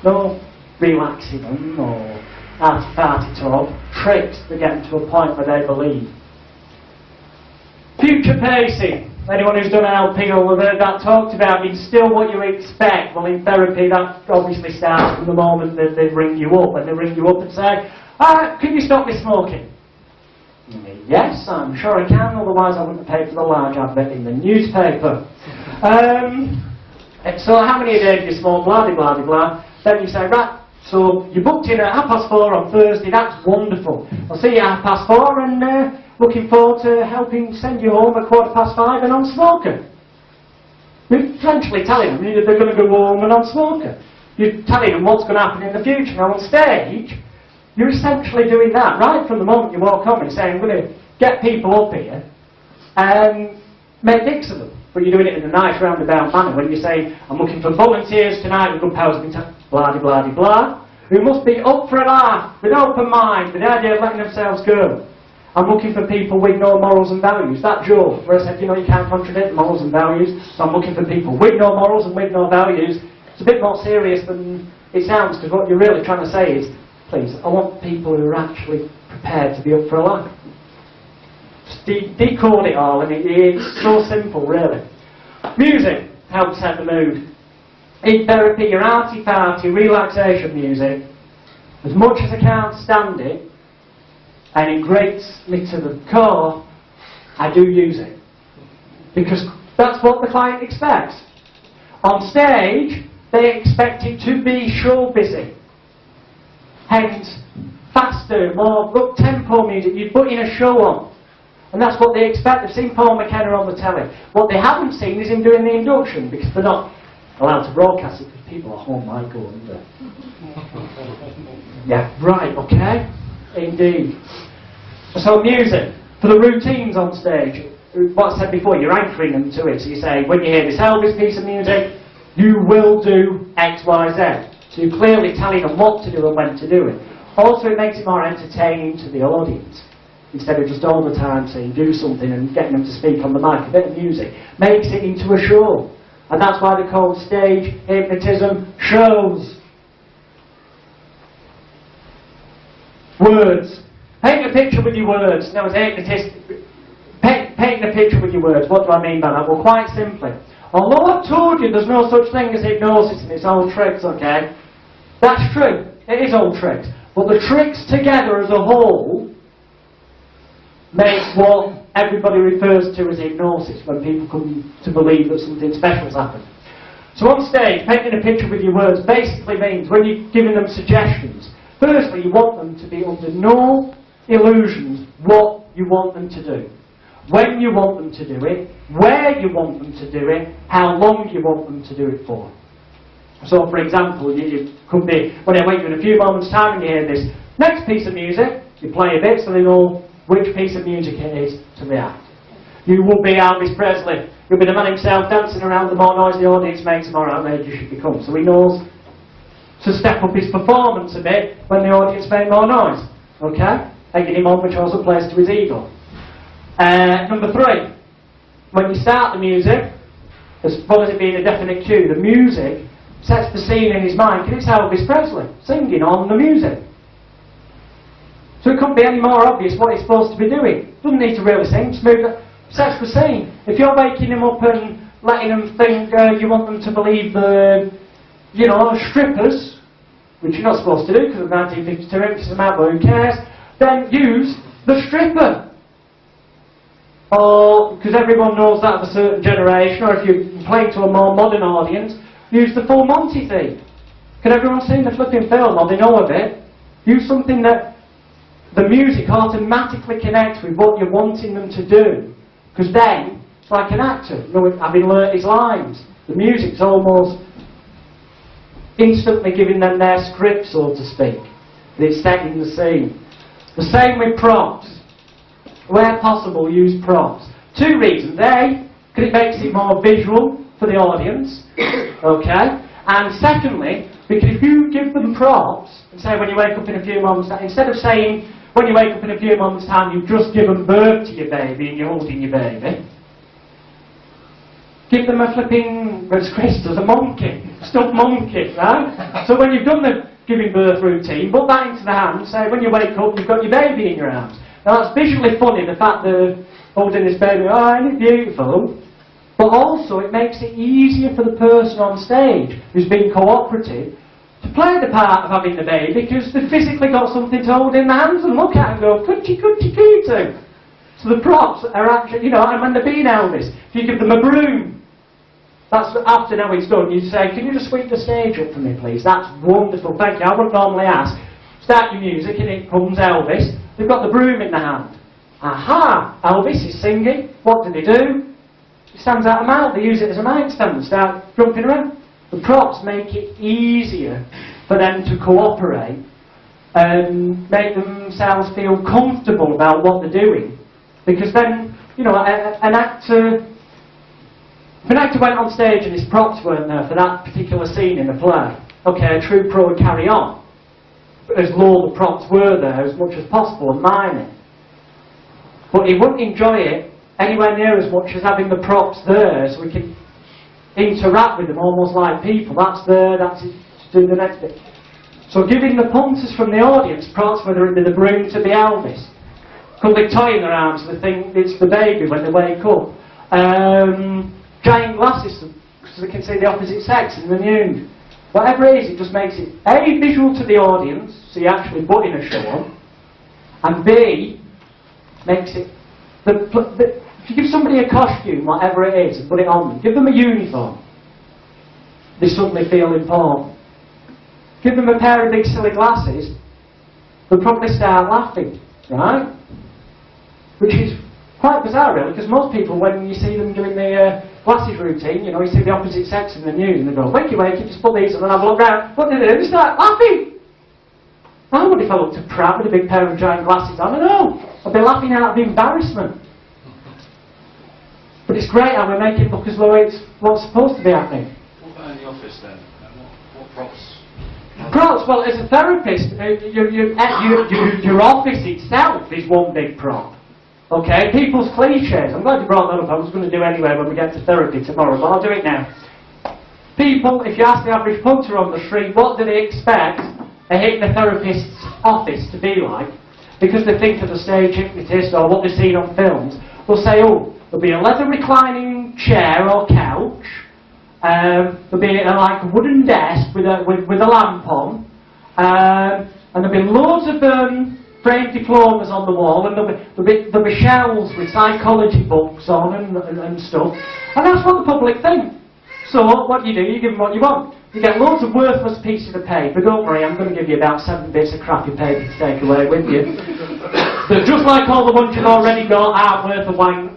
No relaxing them or arty-farty talk. Tricks that get them to a point where they believe. Future pacing. Anyone who's done NLP will have heard that talked about. Instill what you expect. Well, in therapy, that obviously starts from the moment that they ring you up. And they ring you up and say, can you stop me smoking? Yes, I'm sure I can, otherwise I wouldn't have paid for the large advert in the newspaper. So how many a day do you smoke? Blah, blah, blah, blah. Then you say, right, so you booked in at 4:30 on Thursday, that's wonderful. I'll see you at 4:30 and looking forward to helping send you home at 5:15 a non-smoker. You're essentially telling them that they're going to go home a non-smoker. You're telling them what's going to happen in the future. Now on stage, you're essentially doing that right from the moment you walk on and saying, I'm going to get people up here and make dicks of them. But you're doing it in a nice roundabout manner when you say, I'm looking for volunteers tonight with good powers of intent, blah, blah, blah, blah, who must be up for a laugh, with open mind, with the idea of letting themselves go. I'm looking for people with no morals and values. That Joe, where I said, you know, you can't contradict morals and values, so I'm looking for people with no morals and with no values. It's a bit more serious than it sounds, because what you're really trying to say is, please, I want people who are actually prepared to be up for a laugh. Just decode it all, and it's so simple, really. Music helps set the mood. In therapy, your arty-farty relaxation music, as much as I can't stand it, and it grates me to the core, I do use it. Because that's what the client expects. On stage, they expect it to be show busy. Hence, faster, more up-tempo music. You put in a show on. And that's what they expect. They've seen Paul McKenna on the telly. What they haven't seen is him doing the induction, because they're not allowed to broadcast it, because people at home might go under. Yeah, right, okay. Indeed. So music. For the routines on stage, what I said before, you're anchoring them to it. So you say, when you hear this Elvis piece of music, you will do X, Y, Z. So you're clearly telling them what to do and when to do it. Also, it makes it more entertaining to the audience. Instead of just all the time saying do something and getting them to speak on the mic, a bit of music makes it into a show. And that's why they're called stage hypnotism shows. Words. Paint a picture with your words. Now, as a hypnotist, paint a picture with your words. What do I mean by that? Well, quite simply. Although I've told you there's no such thing as hypnosis and it's all tricks, okay? That's true. It is all tricks. But the tricks together as a whole makes what everybody refers to as hypnosis when people come to believe that something special has happened. So on stage, painting a picture with your words basically means when you're giving them suggestions, firstly you want them to be under no illusions what you want them to do. When you want them to do it, where you want them to do it, how long you want them to do it for. So for example, you could be, when I wait you in a few moments time and you hear this next piece of music, you play a bit so they know which piece of music it is to react. You will be Elvis Presley. You'll be the man himself dancing around. The more noise the audience makes, the more outraged you should become. So he knows to step up his performance a bit when the audience make more noise. Okay? Egging him on, which also plays to his ego. Number 3. When you start the music, as well as it being a definite cue, the music sets the scene in his mind, because it's Elvis Presley singing on the music. So it couldn't be any more obvious what he's supposed to be doing. Doesn't need to really sing, just move it, sets the scene. If you're waking him up and letting them think you want them to believe the, you know, strippers, which you're not supposed to do because of 1952 emphasis about, but who cares, then use the stripper. Or, because everyone knows that of a certain generation, or if you're playing to a more modern audience, use the Full Monty theme. Can everyone see the flipping film, or they know of it? Use something that the music automatically connects with what you're wanting them to do. Because then, it's like an actor, you know, having learnt his lines. The music's almost instantly giving them their script, so to speak. And it's setting the scene. The same with props. Where possible, use props. 2 reasons. A, because it makes it more visual for the audience. Okay? And secondly, because if you give them props, and say when you wake up in a few moments, instead of saying when you wake up in a few moments' time you've just given birth to your baby and you're holding your baby, give them a flipping, as Chris does, a monkey, stuffed monkey, right? So when you've done the giving birth routine, put that into the hand, say when you wake up you've got your baby in your arms. Now that's visually funny, the fact that holding this baby, oh, isn't it beautiful? But also it makes it easier for the person on stage who's being cooperative to play the part of having the baby, because they've physically got something to hold in their hands and look at and go, coochie coochie coochie. So the props are actually, you know, and when they're being Elvis, if you give them a broom, that's after now it's done, you say, can you just sweep the stage up for me please? That's wonderful, thank you. I wouldn't normally ask. Start your music and it comes Elvis. They've got the broom in the hand. Aha! Elvis is singing. What do? He stands out a mouth. They use it as a mic stand and start jumping around. The props make it easier for them to cooperate and make themselves feel comfortable about what they're doing. Because then, you know, an actor, if an actor went on stage and his props weren't there for that particular scene in the play, okay, a true pro would carry on. As low the props were there as much as possible and mime it. But he wouldn't enjoy it anywhere near as much as having the props there so we can interact with them almost like people. That's there, that's it, to do the next bit. So giving the punters from the audience props, whether it be the broom to be Elvis, cuddly toy in their arms, so they think it's the baby when they wake up. Giant glasses so they can see the opposite sex in the nude. Whatever it is, it just makes it A, visual to the audience, so you're actually putting a show on, and B, makes it, if you give somebody a costume, whatever it is, and put it on them, give them a uniform, they suddenly feel important. Give them a pair of big silly glasses, they'll probably start laughing, right? Which is quite bizarre really, because most people, when you see them doing the glasses routine, you know, you see the opposite sex in the news and they go, wakey wakey, just put these on and have a look round. What do? They start laughing. I would if I looked at Pratt with a big pair of giant glasses on. I don't know. I'd be laughing out of the embarrassment. But it's great how we make it look as though it's what's supposed to be happening. What about in the office then? What props? Props, well, as a therapist, your office itself is one big prop. Okay, people's cliches. I'm glad you brought that up. I was going to do anyway when we get to therapy tomorrow, but I'll do it now. People, if you ask the average punter on the street, what do they expect a hypnotherapist's office to be like? Because they think of a stage hypnotist or what they've seen on films, they'll say, oh, there'll be a leather reclining chair or couch, there'll be like a wooden desk with a lamp on, and there'll be loads of framed diplomas on the wall, and there'll be shelves with psychology books on and stuff, and that's what the public think. So what do? You give them what you want. You get loads of worthless pieces of paper. Don't worry, I'm going to give you about 7 bits of crappy paper to take away with you. They're just like all the ones you've already got, aren't worth a wank.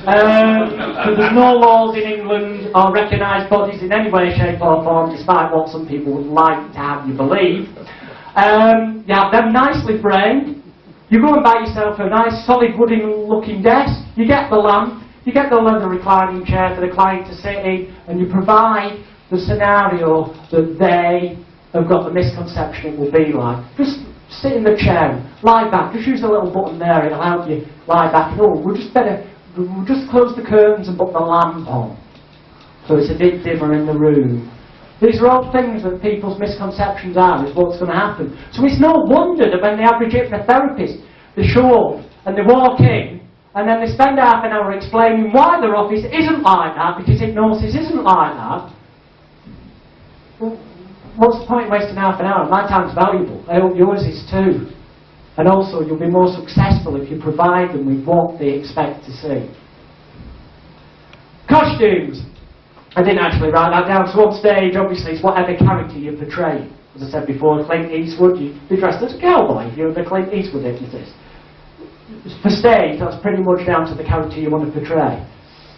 Because there's no laws in England or recognised bodies in any way, shape or form, despite what some people would like to have you believe. You have them nicely framed. You go and buy yourself a nice solid wooden looking desk. You get the lamp. You get the leather reclining chair for the client to sit in, and you provide the scenario that they have got the misconception it will be like. Just sit in the chair, lie back, just use the little button there, it'll help you lie back. Oh, we'll just close the curtains and put the lamp on, so it's a bit dimmer in the room. These are all things that people's misconceptions are, is what's going to happen. So it's no wonder that when the average hypnotherapist, they show up and they walk in, and then they spend half an hour explaining why their office isn't like that, because hypnosis isn't like that. Well, what's the point in wasting half an hour? My time's valuable. I hope yours is too. And also, you'll be more successful if you provide them with what they expect to see. Costumes. I didn't actually write that down. So on stage, obviously, it's whatever character you portray. As I said before, Clint Eastwood, you'd be dressed as a cowboy if you're the Clint Eastwood hypnotist. For stage, that's pretty much down to the character you want to portray.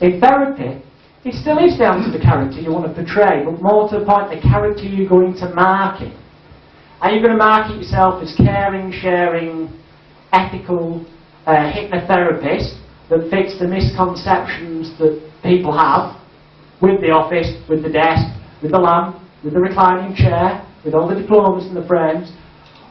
In therapy, it still is down to the character you want to portray, but more to the point, the character you're going to market. Are you going to market yourself as caring, sharing, ethical hypnotherapist that fits the misconceptions that people have with the office, with the desk, with the lamp, with the reclining chair, with all the diplomas and the frames?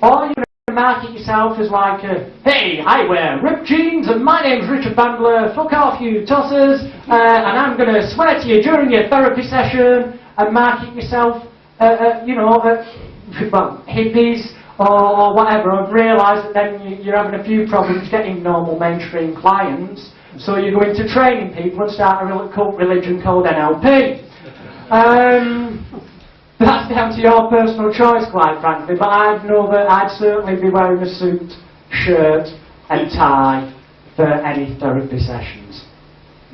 Or are you going to market yourself as like, hey, I wear ripped jeans and my name's Richard Bandler, fuck off you tossers, and I'm going to swear to you during your therapy session, and market yourself, well, hippies or whatever, and realise that then you're having a few problems getting normal mainstream clients, so you go into training people and start a cult religion called NLP. That's down to your personal choice, quite frankly, but I'd know that I'd certainly be wearing a suit, shirt and tie for any therapy sessions,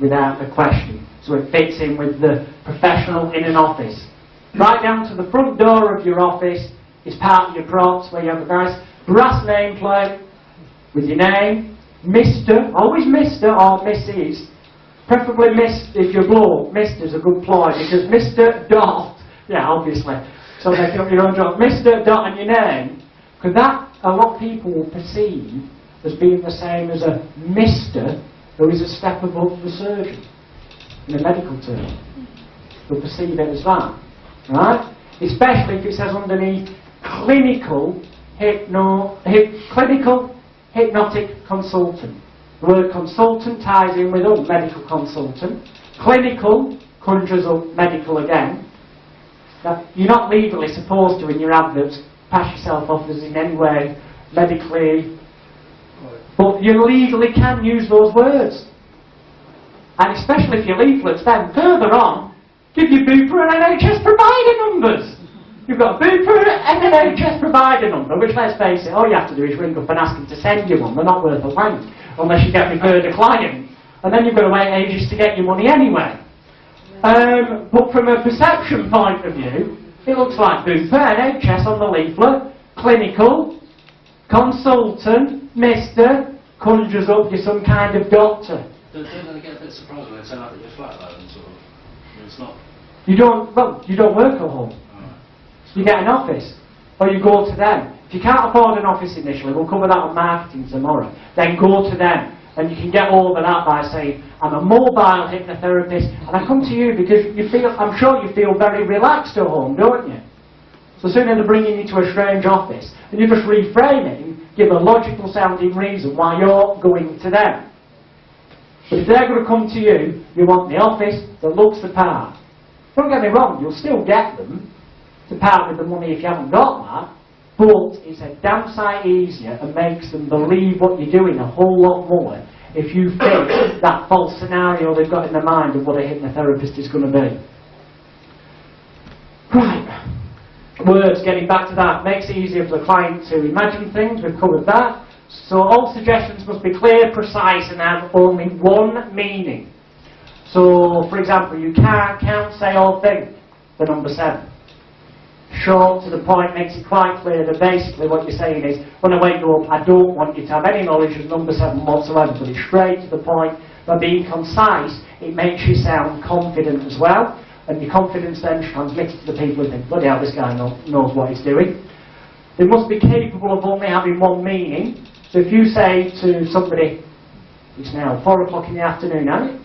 without a question. So it fits in with the professional in an office. Right down to the front door of your office is part of your props, where you have a nice brass nameplate with your name, Mr, always Mr or Mrs, preferably Miss if you're bloke. Mr's a good ploy, because Mr. Dot, yeah, obviously, so they got your own job, Mr. Dot and your name, because that a lot of people will perceive as being the same as a Mr, who is a step above the surgeon, in a medical term. They'll perceive it as that, right? Especially if it says underneath clinical hypnotic consultant. The word consultant ties in with medical consultant. Clinical conjures up medical again. Now, you're not legally supposed to, in your adverts, pass yourself off as in any way medically, but you legally can use those words. And especially if your leaflets then further on give you Bupa and NHS provider numbers. You've got Bupa and NHS provider number, which, let's face it, all you have to do is ring up and ask them to send you one. They're not worth a wank, unless you get referred a client. And then you've got to wait ages to get your money anyway. But from a perception point of view, it looks like Bupa, NHS on the leaflet, clinical, consultant, Mr, conjures up you're some kind of doctor. Don't they get a bit surprised when they turn up at your flat though, and sort of, it's not... You don't work at home. You get an office, or you go to them. If you can't afford an office initially, we'll cover that on marketing tomorrow, then go to them. And you can get over that by saying, I'm a mobile hypnotherapist, and I come to you because I'm sure you feel very relaxed at home, don't you? So sooner than bringing you to a strange office, and you just reframe it and give a logical sounding reason why you're going to them. But if they're going to come to you, you want the office that looks the part. Don't get me wrong, you'll still get them to part with the money if you haven't got that, but it's a damn sight easier and makes them believe what you're doing a whole lot more if you fit that false scenario they've got in their mind of what a hypnotherapist is going to be. Right. Words, getting back to that, makes it easier for the client to imagine things. We've covered that. So all suggestions must be clear, precise, and have only one meaning. So, for example, you can't count, say, or think the number 7. Short, to the point, makes it quite clear that basically what you're saying is, when I wake you up, I don't want you to have any knowledge of number 7 whatsoever, but it's straight to the point. By being concise, it makes you sound confident as well, and your confidence then transmits to the people who think, bloody hell, this guy knows what he's doing. They must be capable of only having one meaning. So if you say to somebody, it's now 4 o'clock in the afternoon, hasn't it?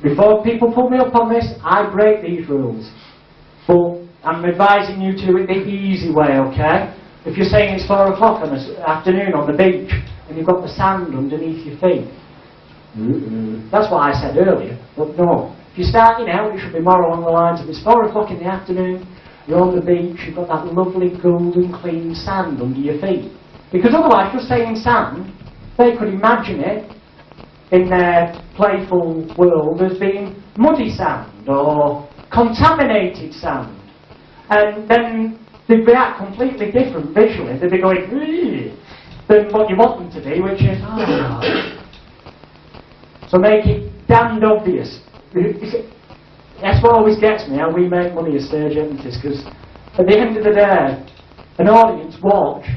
Before people put me up on this, I break these rules. But I'm advising you to it the easy way, okay? If you're saying it's 4 o'clock on this afternoon on the beach and you've got the sand underneath your feet, that's what I said earlier, but no. If you're starting out, it should be more along the lines of it's 4 o'clock in the afternoon, you're on the beach, you've got that lovely golden clean sand under your feet. Because otherwise, just saying sand, they could imagine it in their playful world as being muddy sand or contaminated sand. And then they'd react completely different visually. They'd be going, than what you want them to be, which is, So make it damned obvious. That's what always gets me, how we make money as stage hypnotists, because at the end of the day, an audience watch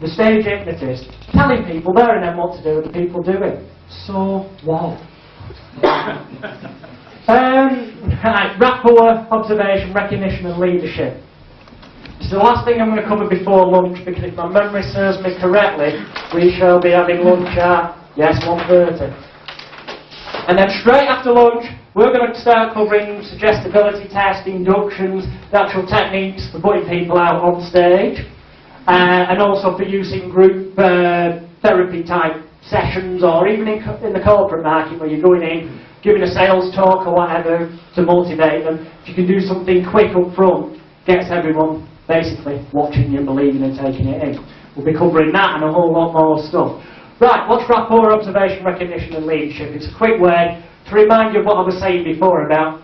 the stage hypnotist telling people there and then what to do, and the people do it. So what? Right, rapport, observation, recognition and leadership. It's the last thing I'm going to cover before lunch, because if my memory serves me correctly, we shall be having lunch at, yes, 1:30. And then straight after lunch, we're going to start covering suggestibility tests, inductions, the actual techniques for putting people out on stage, and also for using group therapy type sessions, or even in the corporate market where you're going in, giving a sales talk or whatever to motivate them. If you can do something quick up front, gets everyone basically watching you, believing and taking it in. We'll be covering that and a whole lot more stuff. Right, what's rapport, observation, recognition and leadership? It's a quick way to remind you of what I was saying before about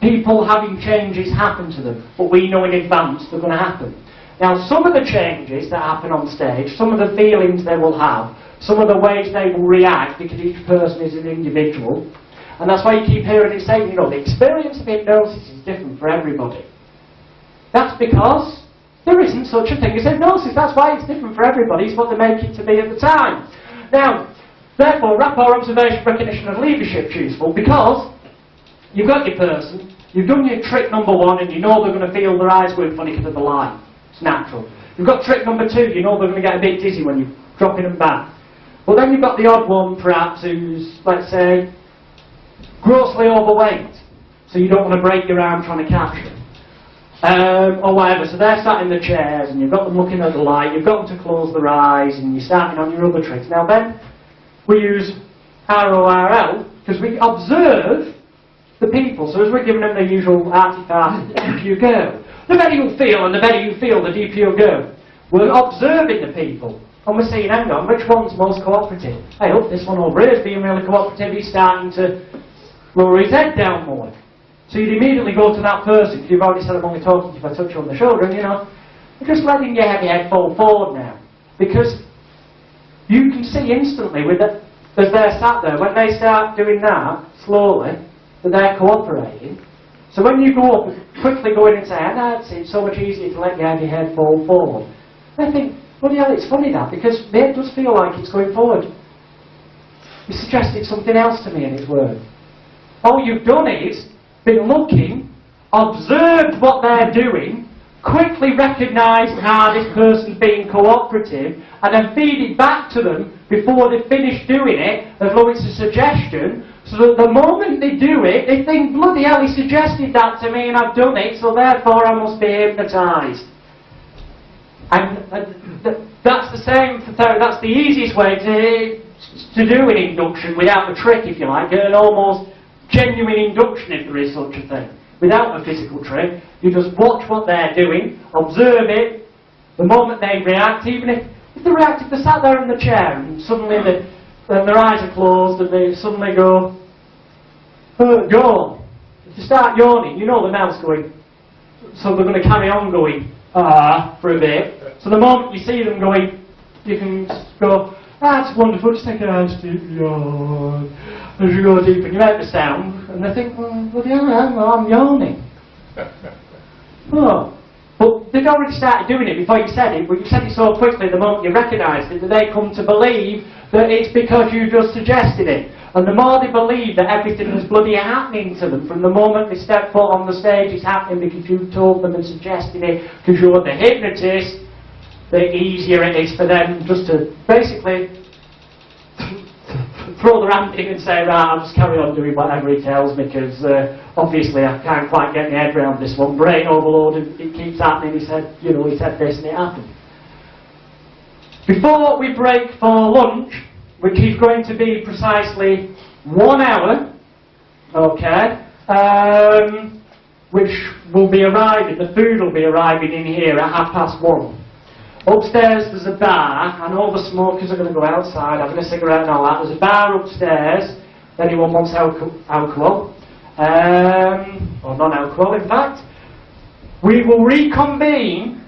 people having changes happen to them, but we know in advance they're going to happen. Now, some of the changes that happen on stage, some of the feelings they will have, some of the ways they will react, because each person is an individual, and that's why you keep hearing it saying, you know, the experience of hypnosis is different for everybody. That's because there isn't such a thing as hypnosis. That's why it's different for everybody. It's what they make it to be at the time. Now, therefore, rapport, observation, recognition and leadership is useful because you've got your person, you've done your trick number 1 and you know they're going to feel their eyes going funny because of the light. It's natural. You've got trick number 2, you know they're going to get a bit dizzy when you're dropping them back. Well, then you've got the odd one, perhaps, who's, let's say, grossly overweight, so you don't want to break your arm trying to catch them. Or whatever, so they're sat in the chairs and you've got them looking at the light, you've got them to close their eyes and you're starting on your other tricks. Now then, we use RORL because we observe the people, so as we're giving them the usual artifact, the deeper you go. The better you feel and the better you feel, the deeper you go. We're observing the people and we're saying, hang on, which one's most cooperative? Hey, look, this one over here is being really cooperative, he's starting to lower his head down more. So you'd immediately go to that person, because you've already said I'm only talking to you if I touch you on the shoulder, and you know, you're just letting your head fall forward now. Because you can see instantly, with it, as they're sat there, when they start doing that, slowly, that they're cooperating. So when you go up, quickly go in and say, it's so much easier to let your head fall forward. They think, well, yeah, it's funny that, because it does feel like it's going forward. You suggested something else to me and it's worked. All you've done is been looking, observed what they're doing, quickly recognised how this person's being cooperative, and then feed it back to them before they finish doing it, as though it's a suggestion, so that the moment they do it, they think, bloody hell, he suggested that to me and I've done it, so therefore I must be hypnotised. And that's the same for therapy. That's the easiest way to do an induction without the trick, if you like, an almost genuine induction, if there is such a thing. Without a physical trick, you just watch what they're doing, observe it, the moment they react, even if they react, if they're sat there in the chair and suddenly their eyes are closed and they suddenly go, yawn. If they start yawning, you know the mouth's going, so they're going to carry on going, for a bit. So the moment you see them going, you can just go, that's wonderful, just take a nice deep yawn. As you go deep and you make the sound, and they think, well, I'm yawning. Oh. But they'd already started doing it before you said it, but you said it so quickly the moment you recognised it that they come to believe that it's because you just suggested it. And the more they believe that everything is bloody happening to them from the moment they step foot on the stage, it's happening because you've told them and suggested it because you're the hypnotist, the easier it is for them just to basically throw their hand in and say, right, I'll just carry on doing whatever he tells me, because obviously I can't quite get my head around this one. Brain overloaded, it keeps happening. He said, you know, he said this and it happened. Before we break for lunch, which is going to be precisely 1 hour, okay, which will be arriving, the food will be arriving in here at 1:30. Upstairs there's a bar. I know the smokers are going to go outside having a cigarette and all that. There's a bar upstairs if anyone wants alcohol, or non-alcohol in fact. We will reconvene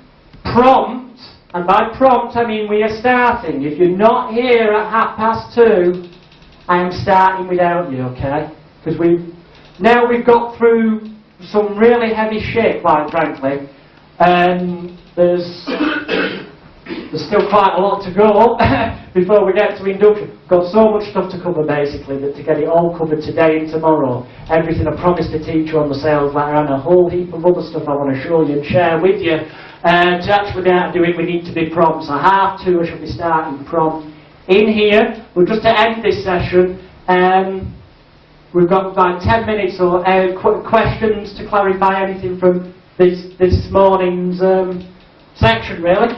prompt, and by prompt I mean we are starting. If you're not here at 2:30, I am starting without you, okay? Because we've got through some really heavy shit, quite frankly, and there's still quite a lot to go before we get to induction. Got so much stuff to cover basically that to get it all covered today and tomorrow, everything I promised to teach you on the sales letter and a whole heap of other stuff I want to show you and share with you. To actually be able to do it, we need to be prompt. So 2:30 I shall be starting prompt. In here, we're just to end this session. We've got about 10 minutes or questions to clarify anything from this morning's section, really.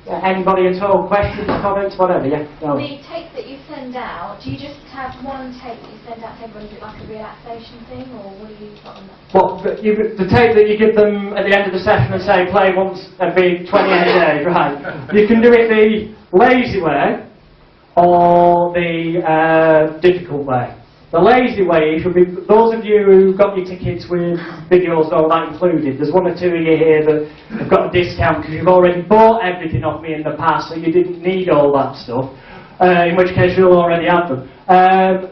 Anybody at all? Questions, comments, whatever, yeah? No. The tape that you send out, do you just have one tape that you send out to everyone, is it like a relaxation thing, or what do you got on that? What, the tape that you give them at the end of the session and say play once every 28 days, right? You can do it the lazy way or the difficult way. The lazy way should be, those of you who got your tickets with videos and all that included, there's 1 or 2 of you here that have got a discount because you've already bought everything off me in the past, so you didn't need all that stuff, in which case you'll already have them.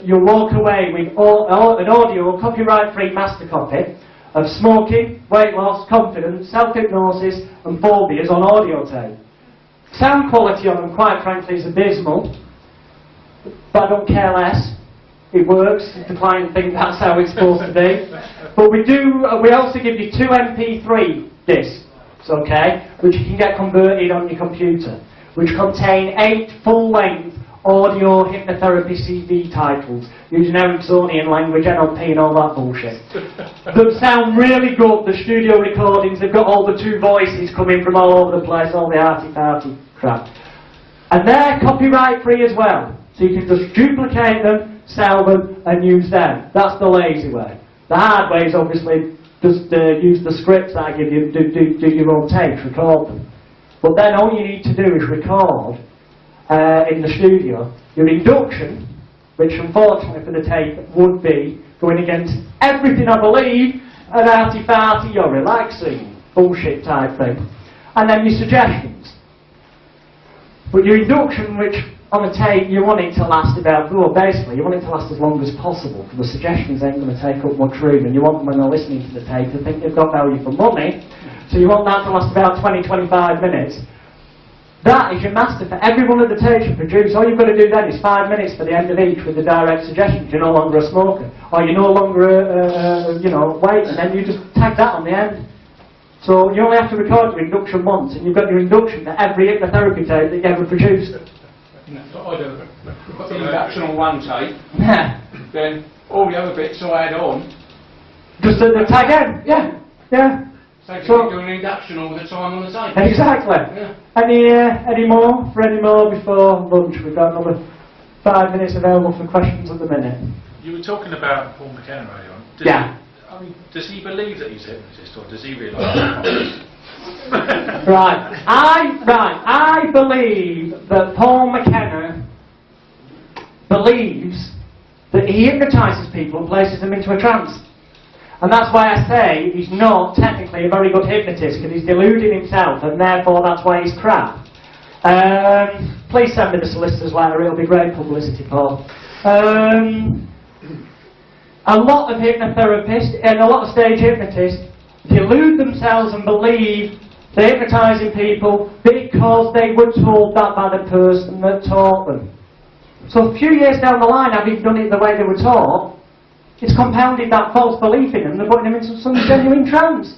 You'll walk away with an audio, copyright-free master copy of smoking, weight loss, confidence, self-hypnosis and phobias on audio tape. Sound quality on them, quite frankly, is abysmal, but I don't care less. It works if the client thinks that's how it's supposed to be. But we also give you 2 MP3 discs, okay, which you can get converted on your computer, which contain 8 full-length audio hypnotherapy CD titles, using Ericksonian language, NLP and all that bullshit. They sound really good, the studio recordings, they've got all the 2 voices coming from all over the place, all the arty-farty crap. And they're copyright-free as well, so you can just duplicate them, sell them and use them. That's the lazy way. The hard way is obviously just use the scripts that I give you, do your own tapes, record them. But then all you need to do is record in the studio your induction, which unfortunately for the tape would be going against everything I believe, an arty-farty, you're relaxing, bullshit type thing. And then your suggestions. But your induction, which on a tape, you want it to last about, well, basically, you want it to last as long as possible, because the suggestions ain't going to take up much room, and you want them when they're listening to the tape to think they've got value for money, so you want that to last about 20-25 minutes. That is your master for every one of the tapes you produce. All you've got to do then is 5 minutes for the end of each with the direct suggestions. You're no longer a smoker, or you're no longer wait, and then you just tag that on the end. So you only have to record your induction once, and you've got your induction for every hypnotherapy tape that you ever produced. That's what I do. Put the induction on one tape, Yeah. then all the other bits I add on. Just the tag end, yeah. So you can do an induction all the time on the tape. Exactly. Yeah. Any more before lunch? We've got another 5 minutes available for questions at the minute. You were talking about Paul McKenna earlier on. Does he believe that he's a hypnotist, or does he realise? I believe that Paul McKenna believes that he hypnotises people and places them into a trance. And that's why I say he's not technically a very good hypnotist, because he's deluding himself, and therefore that's why he's crap. Please send me the solicitor's letter, it'll be great publicity, Paul. A lot of hypnotherapists and a lot of stage hypnotists delude themselves and believe they're hypnotising people because they were told that by the person that taught them. So a few years down the line, having done it the way they were taught, it's compounded that false belief in them, they're putting them into some genuine trance.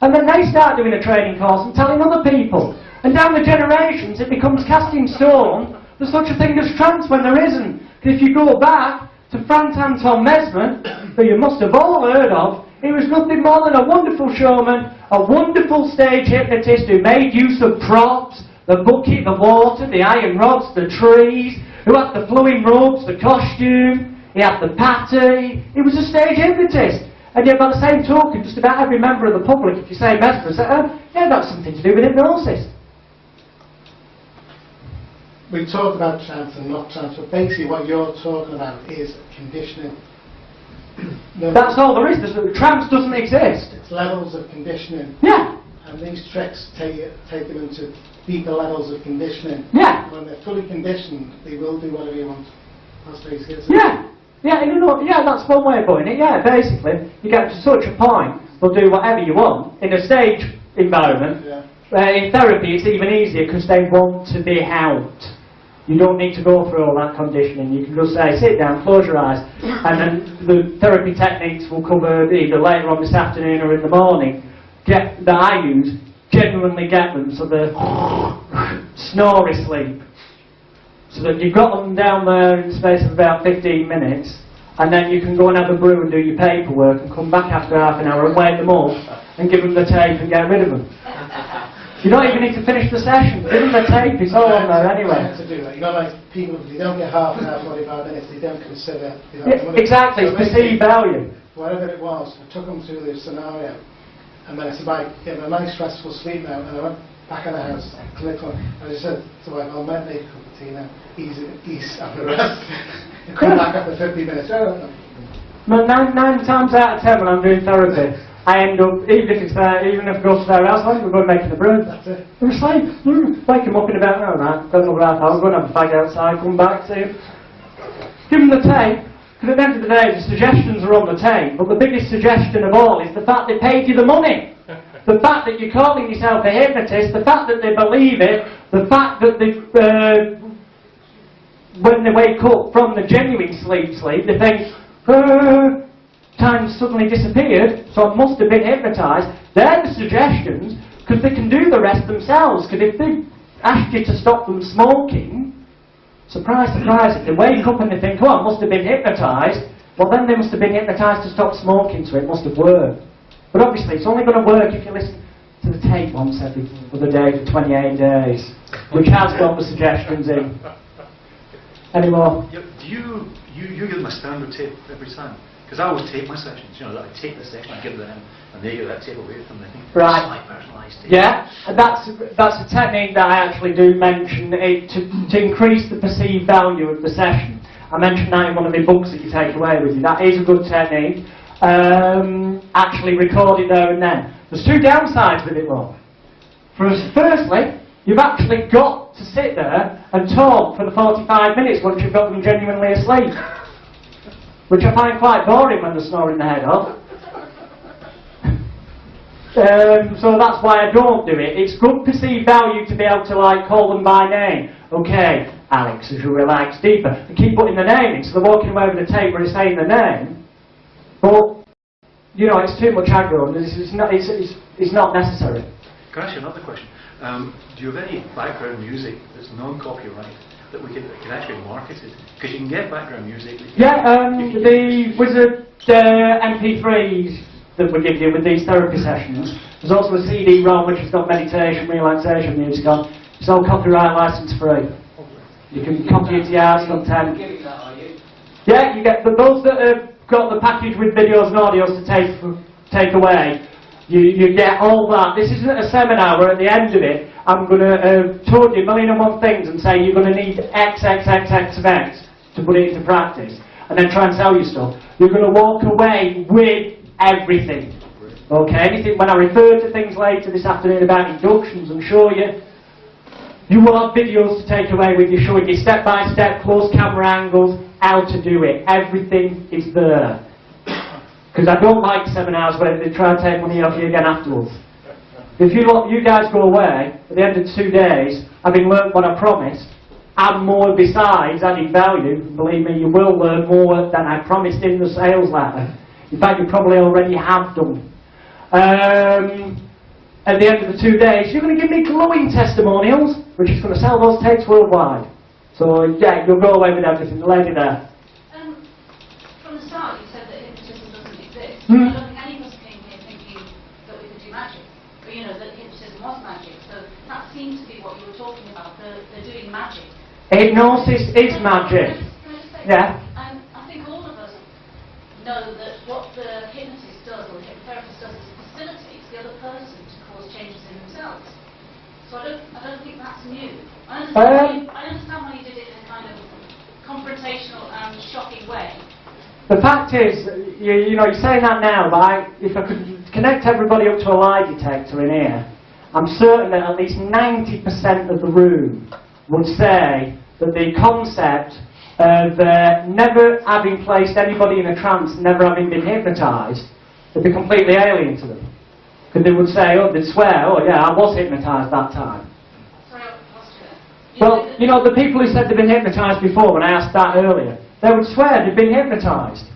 And then they start doing a training course and telling other people. And down the generations, it becomes cast in stone there's such a thing as trance when there isn't. Because if you go back to Frank Anton Mesmer, who you must have all heard of, he was nothing more than a wonderful showman, a wonderful stage hypnotist who made use of props, the bucket, the water, the iron rods, the trees, who had the flowing robes, the costume, he had the patty. He was a stage hypnotist. And yet by the same token, just about every member of the public, if you say Mesmer, say, yeah, that's something to do with hypnosis. We talk about trance and not trance, but basically what you're talking about is conditioning. That's all there is. Trance doesn't exist. It's levels of conditioning. Yeah. And these tricks take them into deeper levels of conditioning. Yeah. When they're fully conditioned, they will do whatever you want. That's basically it. Yeah. Yeah, yeah, that's one way of putting it. Yeah, basically, you get to such a point, they'll do whatever you want. In a stage environment, in therapy it's even easier because they want to be helped. You don't need to go through all that conditioning. You can just say, sit down, close your eyes, and then the therapy techniques will cover either later on this afternoon or in the morning. That I use, genuinely get them so they're snory sleep. So that you've got them down there in the space of about 15 minutes, and then you can go and have a brew and do your paperwork and come back after half an hour and wake them up and give them the tape and get rid of them. You don't even need to finish the session. Give them the tape, it's all on there anyway. To do that. You know, like people, if they don't get half an hour, 45 minutes, they don't consider. Exactly, it's perceived value. Whatever it was, I took them through this scenario, and then I said, "Mike, you have a nice restful sleep now," and I went back in the house, clicked on, and I said, "So I'll make a cup of tea now, ease after the rest." And come back after 50 minutes. Well, nine times out of 10 when I'm doing therapy, I end up, even if it goes to their house, we're going making the brew. That's it. I'm just like, wake him up in about, oh, right, don't know about half hour, go and have a fag outside, come back, see him. Give him the tape, because at the end of the day, the suggestions are on the tape, but the biggest suggestion of all is the fact they paid you the money. The fact that you're calling yourself a hypnotist, the fact that they believe it, the fact that they, when they wake up from the genuine sleep, they think, time suddenly disappeared, so I must have been hypnotised. They're the suggestions, because they can do the rest themselves. Because if they asked you to stop them smoking, surprise, surprise, if they wake up and they think, oh, I must have been hypnotised, well then they must have been hypnotised to stop smoking, so it must have worked. But obviously it's only going to work if you listen to the tape once every other day for 28 days, which has got the suggestions in. Any more? Do you give them a standard tape every time? Because I always tape my sessions, you know, I take the session, I give them, and they get that tape away from them. Right. It's my personalised tape. Yeah, and that's a technique that I actually do mention to increase the perceived value of the session. I mentioned that in one of the books that you take away with you. That is a good technique. Actually record it there and then. There's two downsides with it, though. Firstly, you've actually got to sit there and talk for the 45 minutes once you've got them genuinely asleep. Which I find quite boring when they're snoring their head off. So that's why I don't do it. It's good perceived value to be able to like call them by name. Okay, Alex, as you relax deeper. And keep putting the name in, so they're walking away with the tape where it's saying the name. But, you know, it's too much aggro, and it's not necessary. Can I ask you another question? Do you have any background music that's non-copyright that we can actually market it? Because you can get background music. The Wizard MP3s that we give you with these therapy sessions. There's also a CD-ROM which has got meditation, relaxation music on. It's all copyright license free. You can copy it to your house content. Yeah, you get those that have got the package with videos and audios to take away. You get all that. This isn't a seminar where at the end of it I'm going to told you a million and one things and say you're going to need X events to put it into practice and then try and sell you stuff. You're going to walk away with everything. Okay, anything, when I refer to things later this afternoon about inductions and show you, you will have videos to take away with you showing you step by step, close camera angles, how to do it. Everything is there. Because I don't like seminars where they try and take money off you again afterwards. If you guys go away, at the end of 2 days, having learnt what I promised, and more besides adding value, believe me, you will learn more than I promised in the sales letter. In fact, you probably already have done. At the end of the 2 days, you're going to give me glowing testimonials, which is going to sell those tapes worldwide. So yeah, you'll go away with everything. The lady there. From the start, you said that hypnotism doesn't exist. Hmm. I don't think any of us came here thinking that we could do magic, or that hypnotism was magic. So that seems to be what you were talking about. They're doing magic. Hypnosis is magic. Can I just say, Yeah. I think all of us know that what the hypnotist does, or the hypnotherapist does, is facilitates the other person to cause changes in themselves. So I don't think that's new. I understand why you did it in a kind of confrontational and shocking way. The fact is, you're saying that now, but if I could connect everybody up to a lie detector in here, I'm certain that at least 90% of the room would say that the concept of never having placed anybody in a trance, never having been hypnotised, would be completely alien to them. Because they would say, they'd swear, yeah, I was hypnotised that time. Sorry, I lost Well, you there. the people who said they've been hypnotised before, when I asked that earlier, they would swear they've been hypnotised.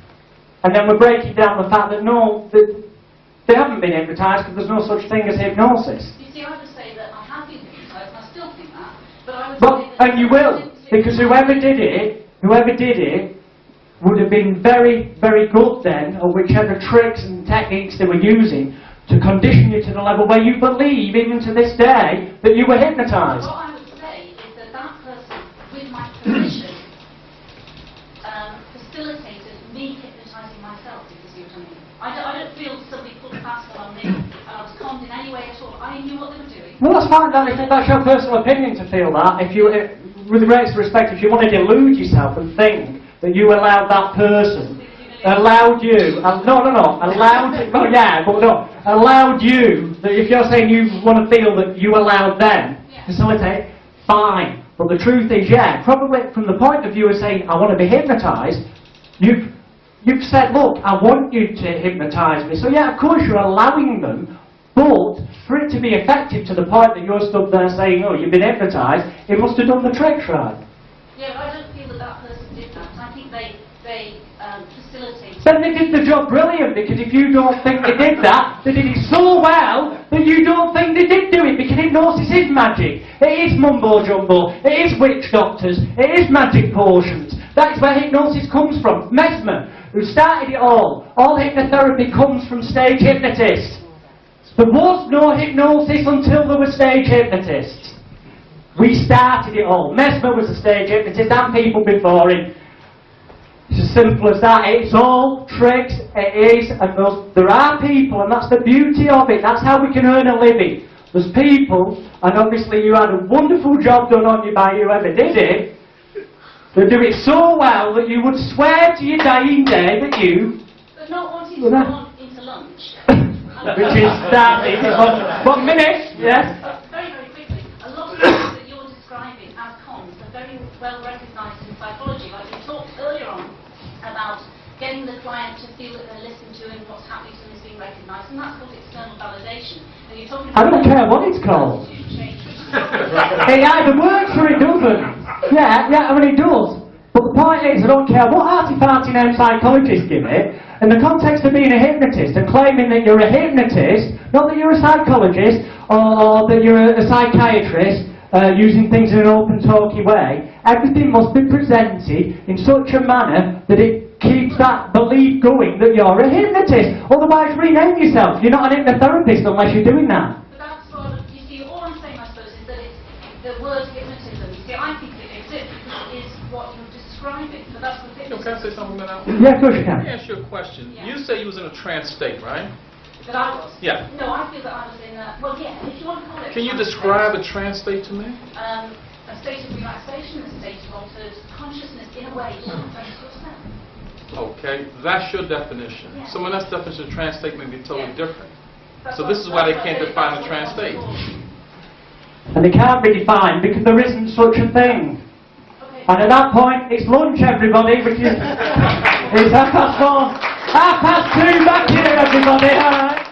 And then we're breaking down the fact that no, they haven't been hypnotised because there's no such thing as hypnosis. You see, I would say that I have been hypnotised, and I still think that, but I would But, say that... and you will, because whoever did it would have been very, very good then, or whichever tricks and techniques they were using to condition you to the level where you believe, even to this day, that you were hypnotised. What I would say is that that person, with my permission, facilitated me hypnotising myself, if you see what I mean. I don't feel somebody put a basket on me, and I was conned in any way at all. I knew what they were doing. Well, that's fine, Dan. If that's your personal opinion to feel that. With the greatest respect, if you want to delude yourself and think that you allowed that person, allowed you, allowed you, that if you're saying you want to feel that you allowed them, facilitate, fine. But the truth is, probably from the point of view of saying, I want to be hypnotised, you've said, look, I want you to hypnotise me. So of course you're allowing them, but for it to be effective to the point that you're stood there saying, you've been hypnotised, it must have done the tricks right. Yeah, but I don't feel that that person did that. I think they facilitated... Then they did the job brilliant, because if you don't think they did that, they did it so well that you don't think they did do it, because hypnosis is magic. It is mumbo-jumbo, it is witch doctors, it is magic potions. That's where hypnosis comes from. Mesmer, who started it all. All hypnotherapy comes from stage hypnotists. There was no hypnosis until there were stage hypnotists. We started it all. Mesmer was a stage hypnotist and people before him. It's as simple as that. It's all tricks. It is, and there are people, and that's the beauty of it. That's how we can earn a living. There's people, and obviously you had a wonderful job done on you by whoever did it, that do it so well that you would swear to your dying day that you... But not wanting to go on into lunch. Which is that. 1 minute, yes? Very, very quickly. A lot of things that you're describing as cons are very well recognised in psychology. Like you talked earlier on about getting the client to feel that they're listened to and what's happening to them is being recognised, and that's called external validation. And you're talking I about... don't care what it's called. It either works or it doesn't. It does. But the point is, I don't care what arty-farty name psychologists give it, in the context of being a hypnotist and claiming that you're a hypnotist, not that you're a psychologist or that you're a psychiatrist using things in an open talky way, everything must be presented in such a manner that it keeps that belief going that you're a hypnotist. Otherwise, rename yourself. You're not an hypnotherapist unless you're doing that. But that's sort of, you see, all I'm saying, I suppose, is that it's the word hypnotism. You see, I think it exists because it is what you're describing. But that's what hypnotism Can I say something about that? Yeah, of course you can. Let me ask you a question. Yeah. You say you was in a trance state, right? That I was. Yeah. No, I feel that I was in a... Well, yeah, if you want to call it... Can you trance describe a state. trance state to me? A state of relaxation, a state of altered consciousness, in a way, yourself. Okay, that's your definition. Yeah. Someone else's definition of trance state may be totally Yeah. different. That's So what- this is why they that's can't what define a that's trance what state. it's called. And they can't be defined because there isn't such a thing. Okay. And at that point, it's lunch, everybody, which is... it's 4:30. 2:30, back here, everybody, alright?